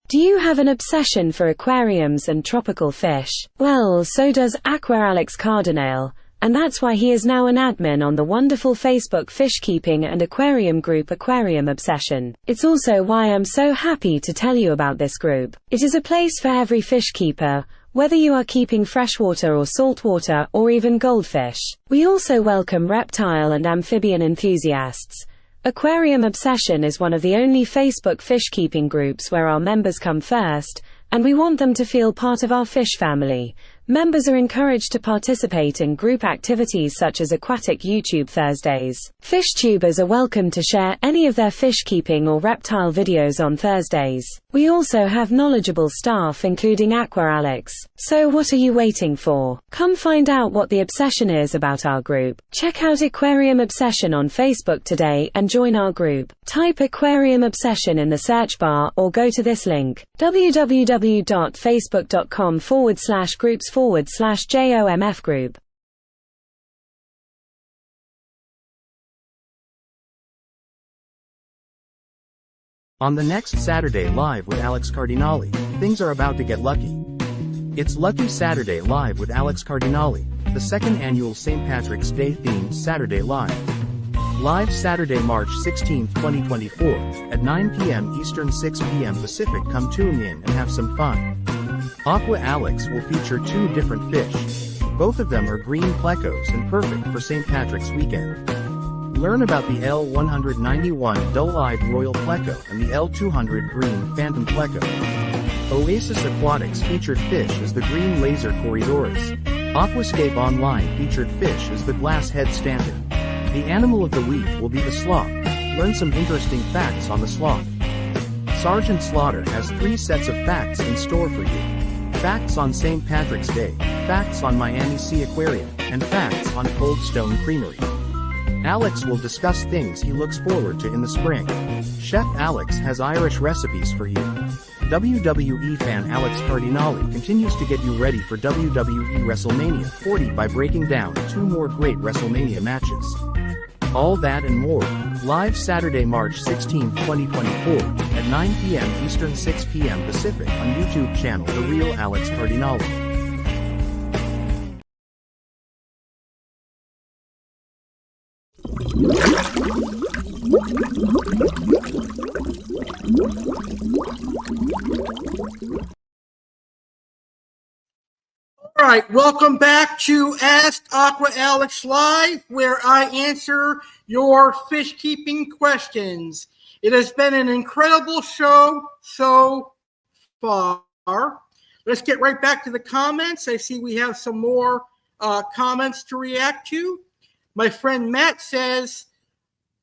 Do you have an obsession for aquariums and tropical fish? Well, so does Aqua Alex Cardinale, and that's why he is now an admin on the wonderful Facebook fish keeping and aquarium group Aquarium Obsession. It's also why I'm so happy to tell you about this group. It is a place for every fish keeper, whether you are keeping freshwater or saltwater or even goldfish. We also welcome reptile and amphibian enthusiasts. Aquarium Obsession is one of the only Facebook fish keeping groups where our members come first, and we want them to feel part of our fish family. Members are encouraged to participate in group activities such as Aquatic YouTube Thursdays. Fish tubers are welcome to share any of their fish keeping or reptile videos on Thursdays. We also have knowledgeable staff including Aqua Alex. So what are you waiting for? Come find out what the obsession is about our group. Check out Aquarium Obsession on Facebook today and join our group. Type Aquarium Obsession in the search bar or go to this link, www.facebook.com/groups/JOMF group. On the next Saturday Live with Alex Cardinale, things are about to get lucky. It's Lucky Saturday Live with Alex Cardinale, the second annual St. Patrick's Day themed Saturday Live. Live Saturday, March 16, 2024, at 9 p.m. Eastern, 6 p.m. Pacific. Come tune in and have some fun. Aqua Alex will feature 2 different fish. Both of them are green Plecos and perfect for St. Patrick's weekend. Learn about the L191 dull-eyed Royal Pleco and the L200 green Phantom Pleco. Oasis Aquatics featured fish is the green laser Corridors. Aquascape Online featured fish is the glass head standard. The animal of the week will be the sloth. Learn some interesting facts on the sloth. Sergeant Slaughter has 3 sets of facts in store for you. Facts on St. Patrick's Day, facts on Miami Sea Aquarium, and facts on Cold Stone Creamery. Alex will discuss things he looks forward to in the spring. Chef Alex has Irish recipes for you. WWE fan Alex Cardinale continues to get you ready for WWE WrestleMania 40 by breaking down 2 more great WrestleMania matches. All that and more, live Saturday, March 16, 2024, at 9 p.m. Eastern, 6 p.m. Pacific on YouTube channel The Real Alex Cardinale. All right, welcome back to Ask Aqua Alex Live, where I answer your fish keeping questions. It has been an incredible show so far. Let's get right back to the comments. I see we have some more comments to react to. My friend Matt says,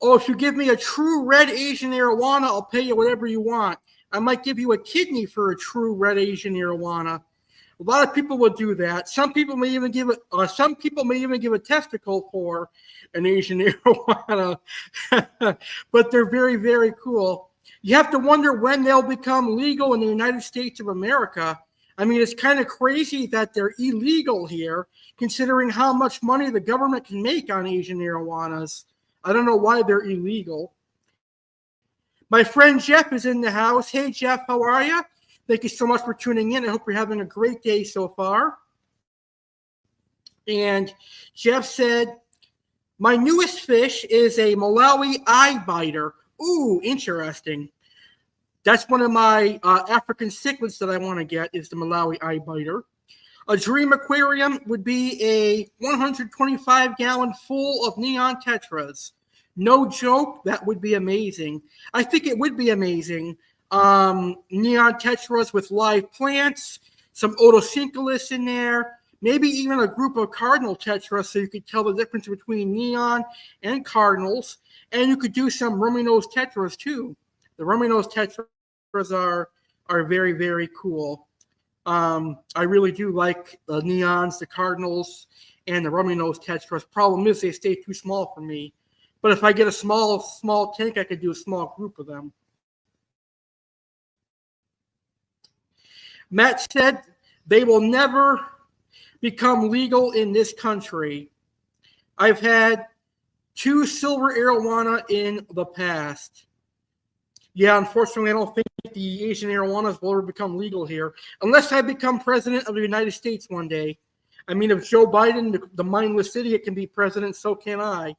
"Oh, if you give me a true red Asian arowana, I'll pay you whatever you want. I might give you a kidney for a true red Asian arowana." A lot of people will do that. Some people may even give it. Some people may even give a testicle for an Asian arowana. But they're very, very cool. You have to wonder when they'll become legal in the United States of America. I mean, it's kind of crazy that they're illegal here, considering how much money the government can make on Asian arowanas. I don't know why they're illegal. My friend Jeff is in the house. Hey, Jeff, how are you? Thank you so much for tuning in. I hope you're having a great day so far. And Jeff said, "My newest fish is a Malawi eye biter." Ooh, interesting. That's one of my African cichlids that I want to get, is the Malawi eye biter. A dream aquarium would be a 125-gallon full of neon tetras. No joke, that would be amazing. I think it would be amazing. Neon tetras with live plants, some Otosyncolus in there, maybe even a group of cardinal tetras so you could tell the difference between neon and cardinals. And you could do some rummy-nosed tetras too. The rummy-nosed tetras are very, very cool. I really do like the neons, the cardinals, and the rummy-nosed tetras. Problem is they stay too small for me. But if I get a small tank, I could do a small group of them. Matt said they will never become legal in this country. I've had 2 silver arowana in the past. Yeah, unfortunately, I don't think the Asian arowanas will ever become legal here, unless I become president of the United States one day. I mean, if Joe Biden, the mindless idiot, can be president, so can I.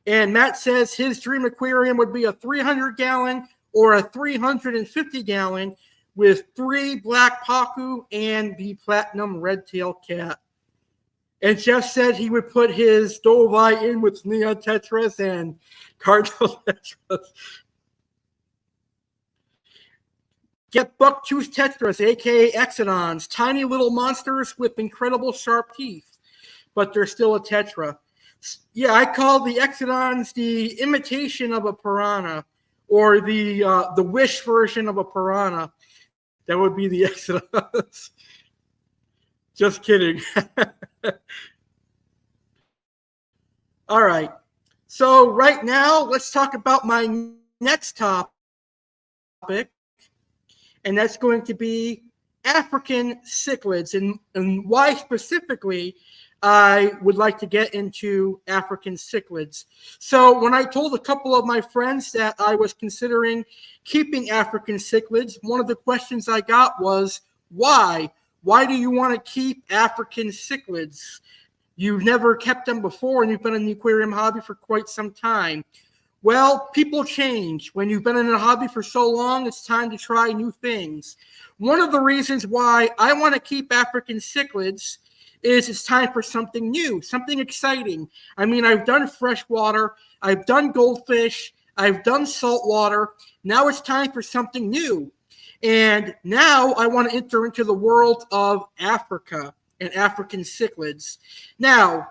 And Matt says his dream aquarium would be a 300-gallon or a 350-gallon with 3 black pacu and the platinum red-tailed cat. And Jeff said he would put his Dovai in with neon tetras and cardinal tetras. Get buck-tooth tetras, a.k.a. exodons, tiny little monsters with incredible sharp teeth, but they're still a tetra. Yeah, I call the exodons the imitation of a piranha, or the wish version of a piranha. That would be the exodons. Just kidding. All right. So right now, let's talk about my next topic, and that's going to be African cichlids, and why specifically I would like to get into African cichlids. So when I told a couple of my friends that I was considering keeping African cichlids, one of the questions I got was, why? Why do you want to keep African cichlids? You've never kept them before, and you've been in the aquarium hobby for quite some time. Well, people change. When you've been in a hobby for so long, it's time to try new things. One of the reasons why I want to keep African cichlids is it's time for something new, something exciting. I mean, I've done freshwater, I've done goldfish, I've done saltwater. Now it's time for something new. And now I want to enter into the world of Africa and African cichlids. Now,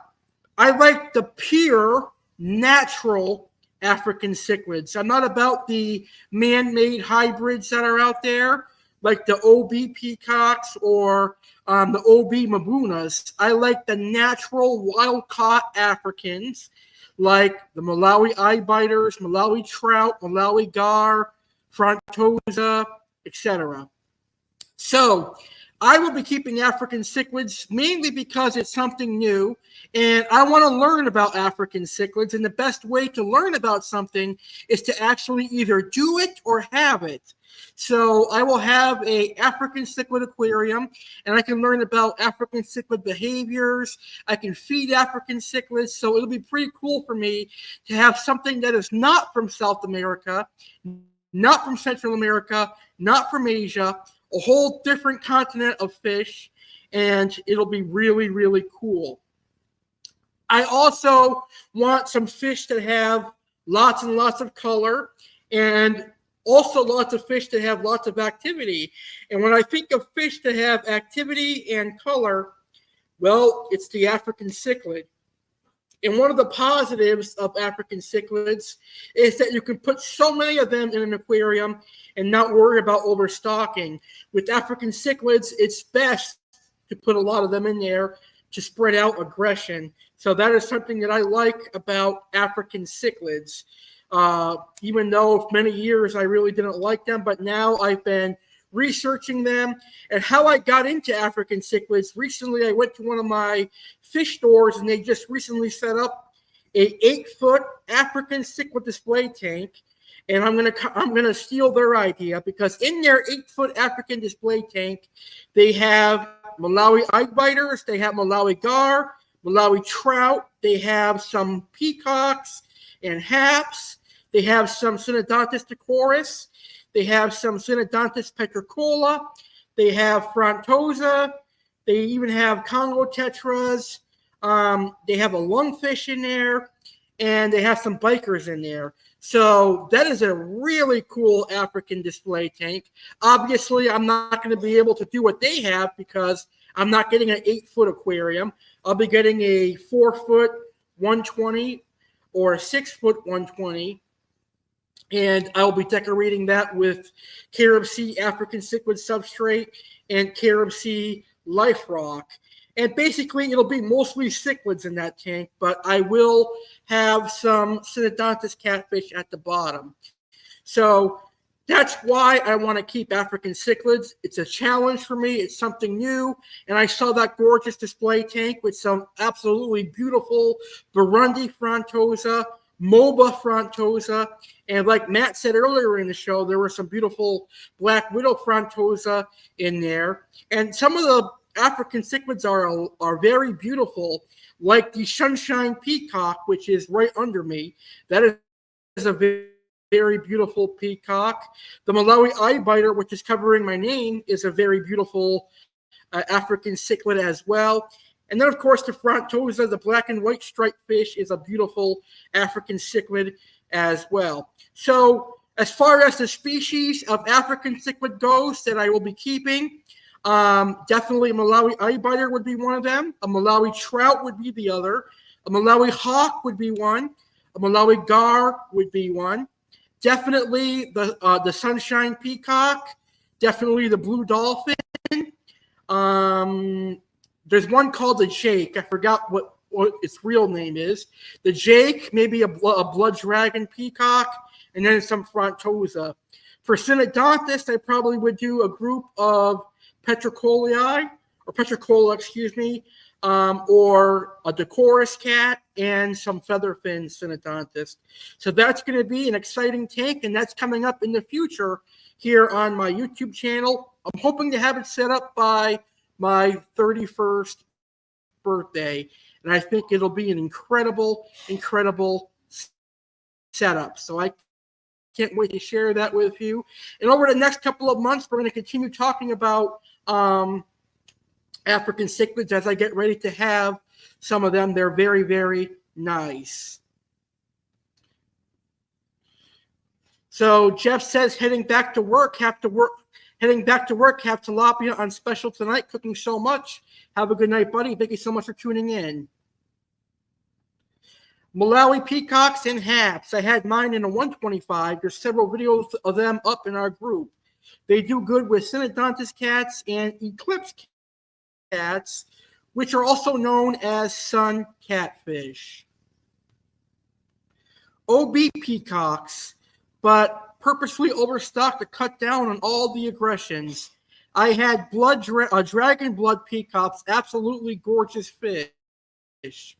I like the pure, natural African cichlids. I'm not about the man-made hybrids that are out there, like the OB peacocks or the OB mabunas. I like the natural wild-caught Africans, like the Malawi eye-biters, Malawi trout, Malawi gar, frontosa, etc. So I will be keeping African cichlids mainly because it's something new, and I want to learn about African cichlids, and the best way to learn about something is to actually either do it or have it. So I will have a African cichlid aquarium, and I can learn about African cichlid behaviors. I can feed African cichlids, so it'll be pretty cool for me to have something that is not from South America, not from Central America, not from Asia, a whole different continent of fish, and it'll be really, really cool. I also want some fish that have lots and lots of color, and also lots of fish that have lots of activity. And when I think of fish that have activity and color, well, it's the African cichlid. And one of the positives of African cichlids is that you can put so many of them in an aquarium and not worry about overstocking. With African cichlids, it's best to put a lot of them in there to spread out aggression. So that is something that I like about African cichlids. Even though for many years I really didn't like them, but now I've been researching them and how I got into African cichlids. Recently, I went to one of my fish stores, and they just recently set up a 8-foot African cichlid display tank. And I'm gonna steal their idea, because in their 8-foot African display tank, they have Malawi eye-biters, they have Malawi gar, Malawi trout, they have some peacocks and haps, they have some Synodontis decoris, they have some Synodontis petricola, they have frontosa, they even have Congo tetras, they have a lungfish in there, and they have some bikers in there. So that is a really cool African display tank. Obviously, I'm not going to be able to do what they have because I'm not getting an 8-foot aquarium. I'll be getting a 4-foot 120 or a 6-foot 120. And I'll be decorating that with A.C.E African Cichlid substrate and A.C.E Life Rock. And basically, it'll be mostly cichlids in that tank, but I will have some Synodontis catfish at the bottom. So that's why I want to keep African cichlids. It's a challenge for me. It's something new. And I saw that gorgeous display tank with some absolutely beautiful Burundi frontosa, MOBA frontosa, and like Matt said earlier in the show, there were some beautiful Black Widow frontosa in there. And some of the African cichlids are very beautiful, like the Sunshine Peacock, which is right under me. That is a very beautiful peacock. The Malawi Eye Biter, which is covering my name, is a very beautiful African cichlid as well. And then, of course, the frontosa, the black and white striped fish, is a beautiful African cichlid as well. So as far as the species of African cichlid goes that I will be keeping, definitely a Malawi eye biter would be one of them. A Malawi trout would be the other. A Malawi hawk would be one. A Malawi gar would be one. Definitely the sunshine peacock. Definitely the blue dolphin. There's one called the Jake. I forgot what its real name is. The Jake, maybe a blood dragon peacock, and then some frontosa. For Synodontis, I probably would do a group of petricola, or a Decorus cat and some featherfin Synodontis. So that's going to be an exciting tank, and that's coming up in the future here on my YouTube channel. I'm hoping to have it set up by my 31st birthday, and I think it'll be an incredible setup. So I can't wait to share that with you. And over the next couple of months, we're going to continue talking about African cichlids as I get ready to have some of them. They're very, very nice. So Jeff says, heading back to work, have tilapia on special tonight, cooking so much. Have a good night, buddy. Thank you so much for tuning in. Malawi peacocks and haps. I had mine in a 125. There's several videos of them up in our group. They do good with Synodontis cats and eclipse cats, which are also known as sun catfish. OB peacocks, but purposely overstocked to cut down on all the aggressions. I had dragon blood peacocks, absolutely gorgeous fish.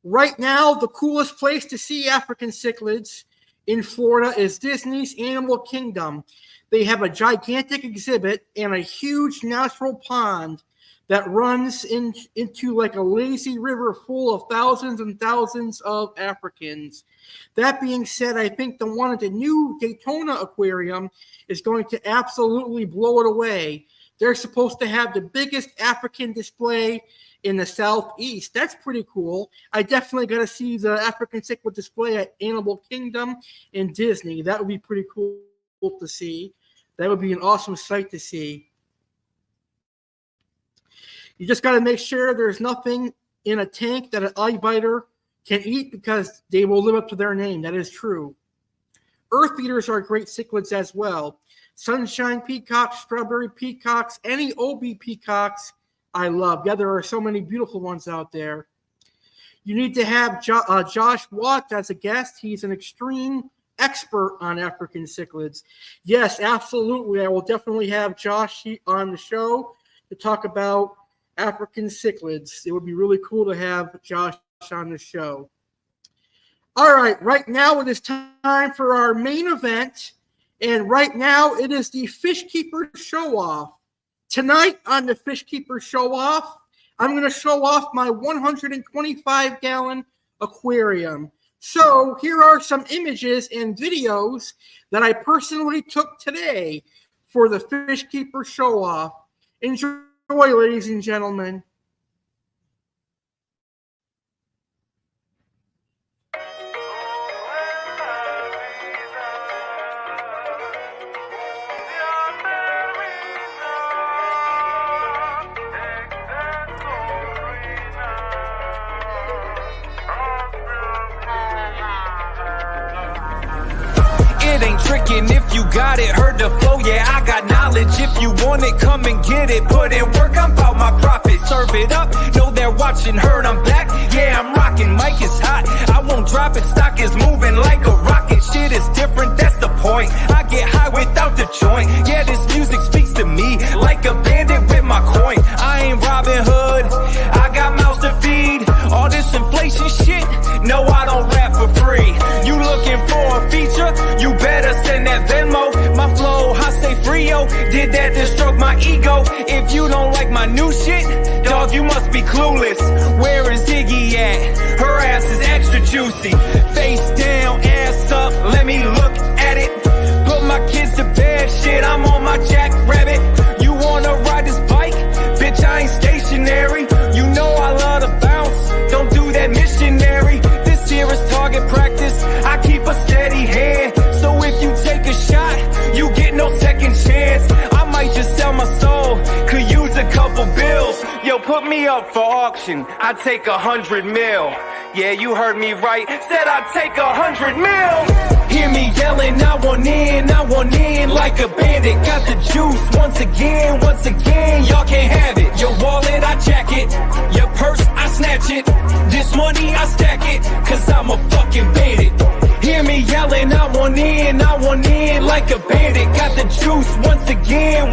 Right now, the coolest place to see African cichlids in Florida is Disney's Animal Kingdom. They have a gigantic exhibit and a huge natural pond that runs into like a lazy river full of thousands and thousands of Africans. That being said, I think the one at the new Daytona Aquarium is going to absolutely blow it away. They're supposed to have the biggest African display in the Southeast. That's pretty cool. I definitely got to see the African cichlid display at Animal Kingdom and Disney. That would be pretty cool to see. That would be an awesome sight to see. You just got to make sure there's nothing in a tank that an eye biter can eat because they will live up to their name. That is true. Earth eaters are great cichlids as well. Sunshine peacocks, strawberry peacocks, any OB peacocks I love. Yeah, there are so many beautiful ones out there. You need to have Josh Watts as a guest. He's an extreme expert on African cichlids. Yes, absolutely. I will definitely have Josh on the show to talk about African cichlids. It would be really cool to have Josh on the show. All right now it is time for our main event, and right now it is the Fish Keeper Show-Off. Tonight on the Fish Keeper Show-Off, I'm going to show off my 125-gallon aquarium. So here are some images and videos that I personally took today for the Fish Keeper Show-Off. Enjoy, ladies and gentlemen. shit ain't tricking if you got it. Heard the flow, yeah, I got knowledge. If you want it, come and get it. Put in work, I'm about my profit. Serve it up, know they're watching. Heard I'm back, yeah, I'm rocking. Mic is hot, I won't drop it. Stock is moving like a rocket. Shit is different, that's the point. I get high without the joint. Yeah, this music speaks to me like a bandit with my coin. I ain't Robin Hood, I got mouths to feed. All this inflation shit, no, I don't rap for free. You looking for a feature? You better send that Venmo. My flow, I say Frio, did that to stroke my ego. If you don't like my new shit, dog, you must be clueless. Where is Iggy at? Her ass is extra juicy. Face down, ass up, let me look at it. Put my kids to bed, shit, I'm on my jackrabbit. You wanna ride this bike? Bitch, I ain't stationary. You know I love to bounce, don't do that missionary. This here is target practice, I keep a steady hand. So if you take a shot, you get no second chance. I might just sell my soul, could use a couple bills. Yo, put me up for auction, I'd take 100 mil. Yeah, you heard me right, said I'd take 100 mil. Hear me yelling, I want in like a bandit. Got the juice once again, y'all can't have it. Your wallet, I jack it. Your purse, I snatch it. This money, I stack it, cause I'm a fucking bandit. Hear me yelling, I want in like a bandit. Got the juice once again,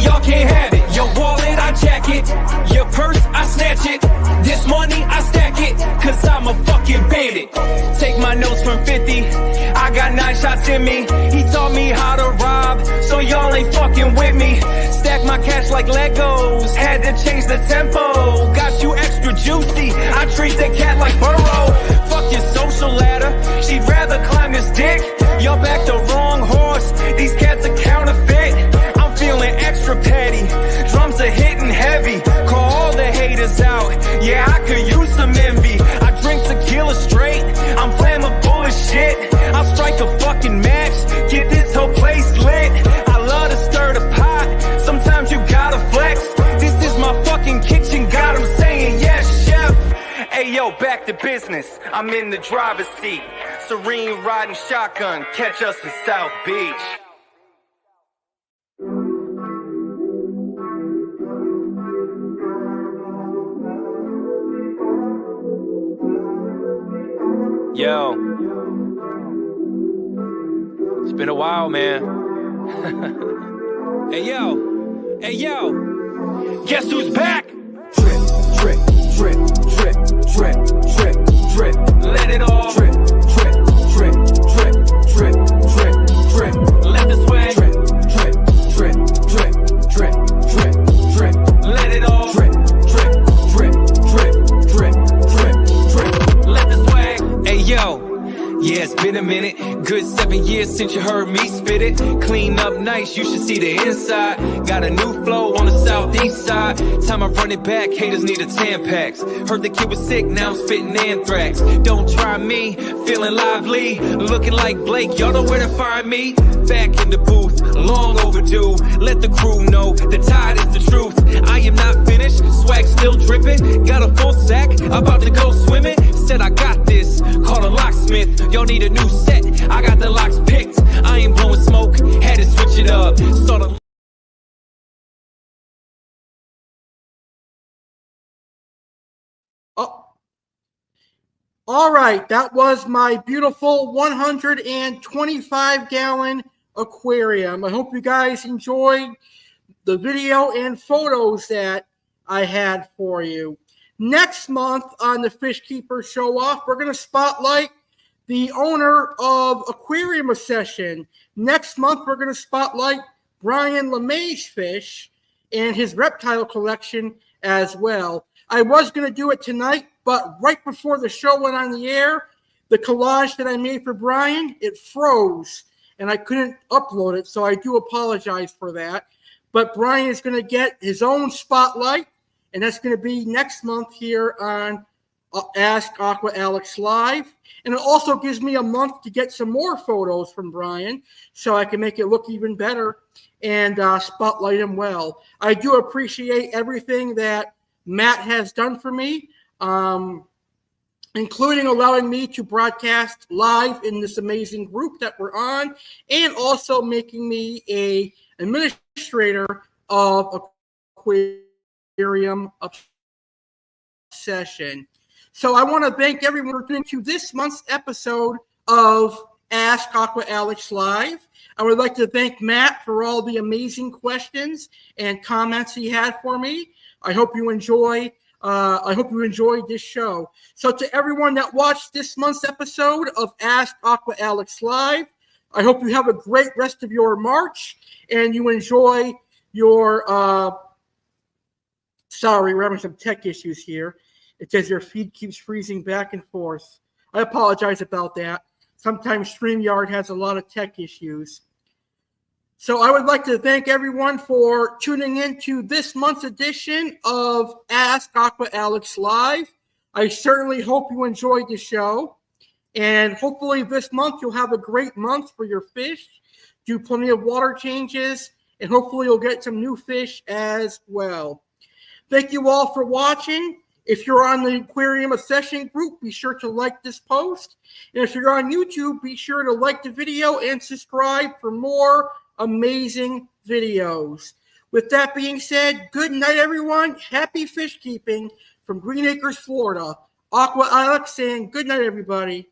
y'all can't have it. Your wallet, I jack it. Your purse, I snatch it. This money, I stack it, cause I'm a fucking bandit. Take my notes from 50, I got 9 shots in me. He taught me how to rob, so y'all ain't fucking with me. Stack my cash like Legos, had to change the tempo. Got you extra juicy, I treat the cat like Burrow. Fuck your social ladder, she'd rather climb this dick. Y'all back the wrong horse, these cats are counterfeit. I'm feeling extra petty, drums are hitting heavy. Call all the haters out, yeah, I could use some envy. I drink tequila straight, I'm flammable as shit. I'll strike a fucking match, get this whole place lit. I love to stir the pot, sometimes you gotta flex. This is my fucking kitchen, God, I'm saying yes, chef. Hey yo, back to business, I'm in the driver's seat. Serene riding shotgun, catch us in South Beach. Yo, it's been a while, man. Hey yo, guess who's back? Drip, drip, drip, drip, drip, drip, drip. Let it all drip, drip, drip, drip, drip, drip, drip. Let the swag drip, drip, drip, drip, drip, drip, drip. Let it all drip, drip, drip, drip, drip, drip, drip. Let the swag. Hey yo. Yeah, it's been a minute, good 7 years since you heard me spit it. Clean up nice, you should see the inside. Got a new flow on the southeast side. Time I run it back, haters need a Tampax. Heard the kid was sick, now I'm spitting anthrax. Don't try me, feeling lively. Looking like Blake, y'all know where to find me. Back in the booth, long overdue. Let the crew know, the tide is the truth. I am not finished, swag still dripping. Got a full sack, about to go swimming. Said I got this, called a locksmith. Y'all need a new set, I got the locks picked. I ain't blowing smoke, had to switch it up. Started All right, that was my beautiful 125-gallon aquarium. I hope you guys enjoyed the video and photos that I had for you. Next month on the Fish Keeper Show Off, we're going to spotlight the owner of Aquarium Obsession. Next month, we're going to spotlight Brian LeMay's fish and his reptile collection as well. I was going to do it tonight, but right before the show went on the air, the collage that I made for Brian, it froze, and I couldn't upload it, so I do apologize for that. But Brian is going to get his own spotlight, and that's going to be next month here on Ask Aqua Alex Live. And it also gives me a month to get some more photos from Brian so I can make it look even better and spotlight him well. I do appreciate everything that Matt has done for me. including allowing me to broadcast live in this amazing group that we're on, and also making me a administrator of Aquarium Obsession. So I want to thank everyone for tuning to this month's episode of Ask Aqua Alex Live. I would like to thank Matt for all the amazing questions and comments he had for me. I hope you enjoyed this show. So to everyone that watched this month's episode of Ask Aqua Alex Live, I hope you have a great rest of your March and you enjoy your sorry, we're having some tech issues here. It says your feed keeps freezing back and forth. I apologize about that. Sometimes StreamYard has a lot of tech issues. So I would like to thank everyone for tuning in to this month's edition of Ask Aqua Alex Live. I certainly hope you enjoyed the show. And hopefully this month you'll have a great month for your fish. Do plenty of water changes. And hopefully you'll get some new fish as well. Thank you all for watching. If you're on the Aquarium Obsession group, be sure to like this post. And if you're on YouTube, be sure to like the video and subscribe for more amazing videos. With that being said, good night, everyone. Happy fish keeping from Green Acres, Florida. Aqua Alex saying good night, everybody.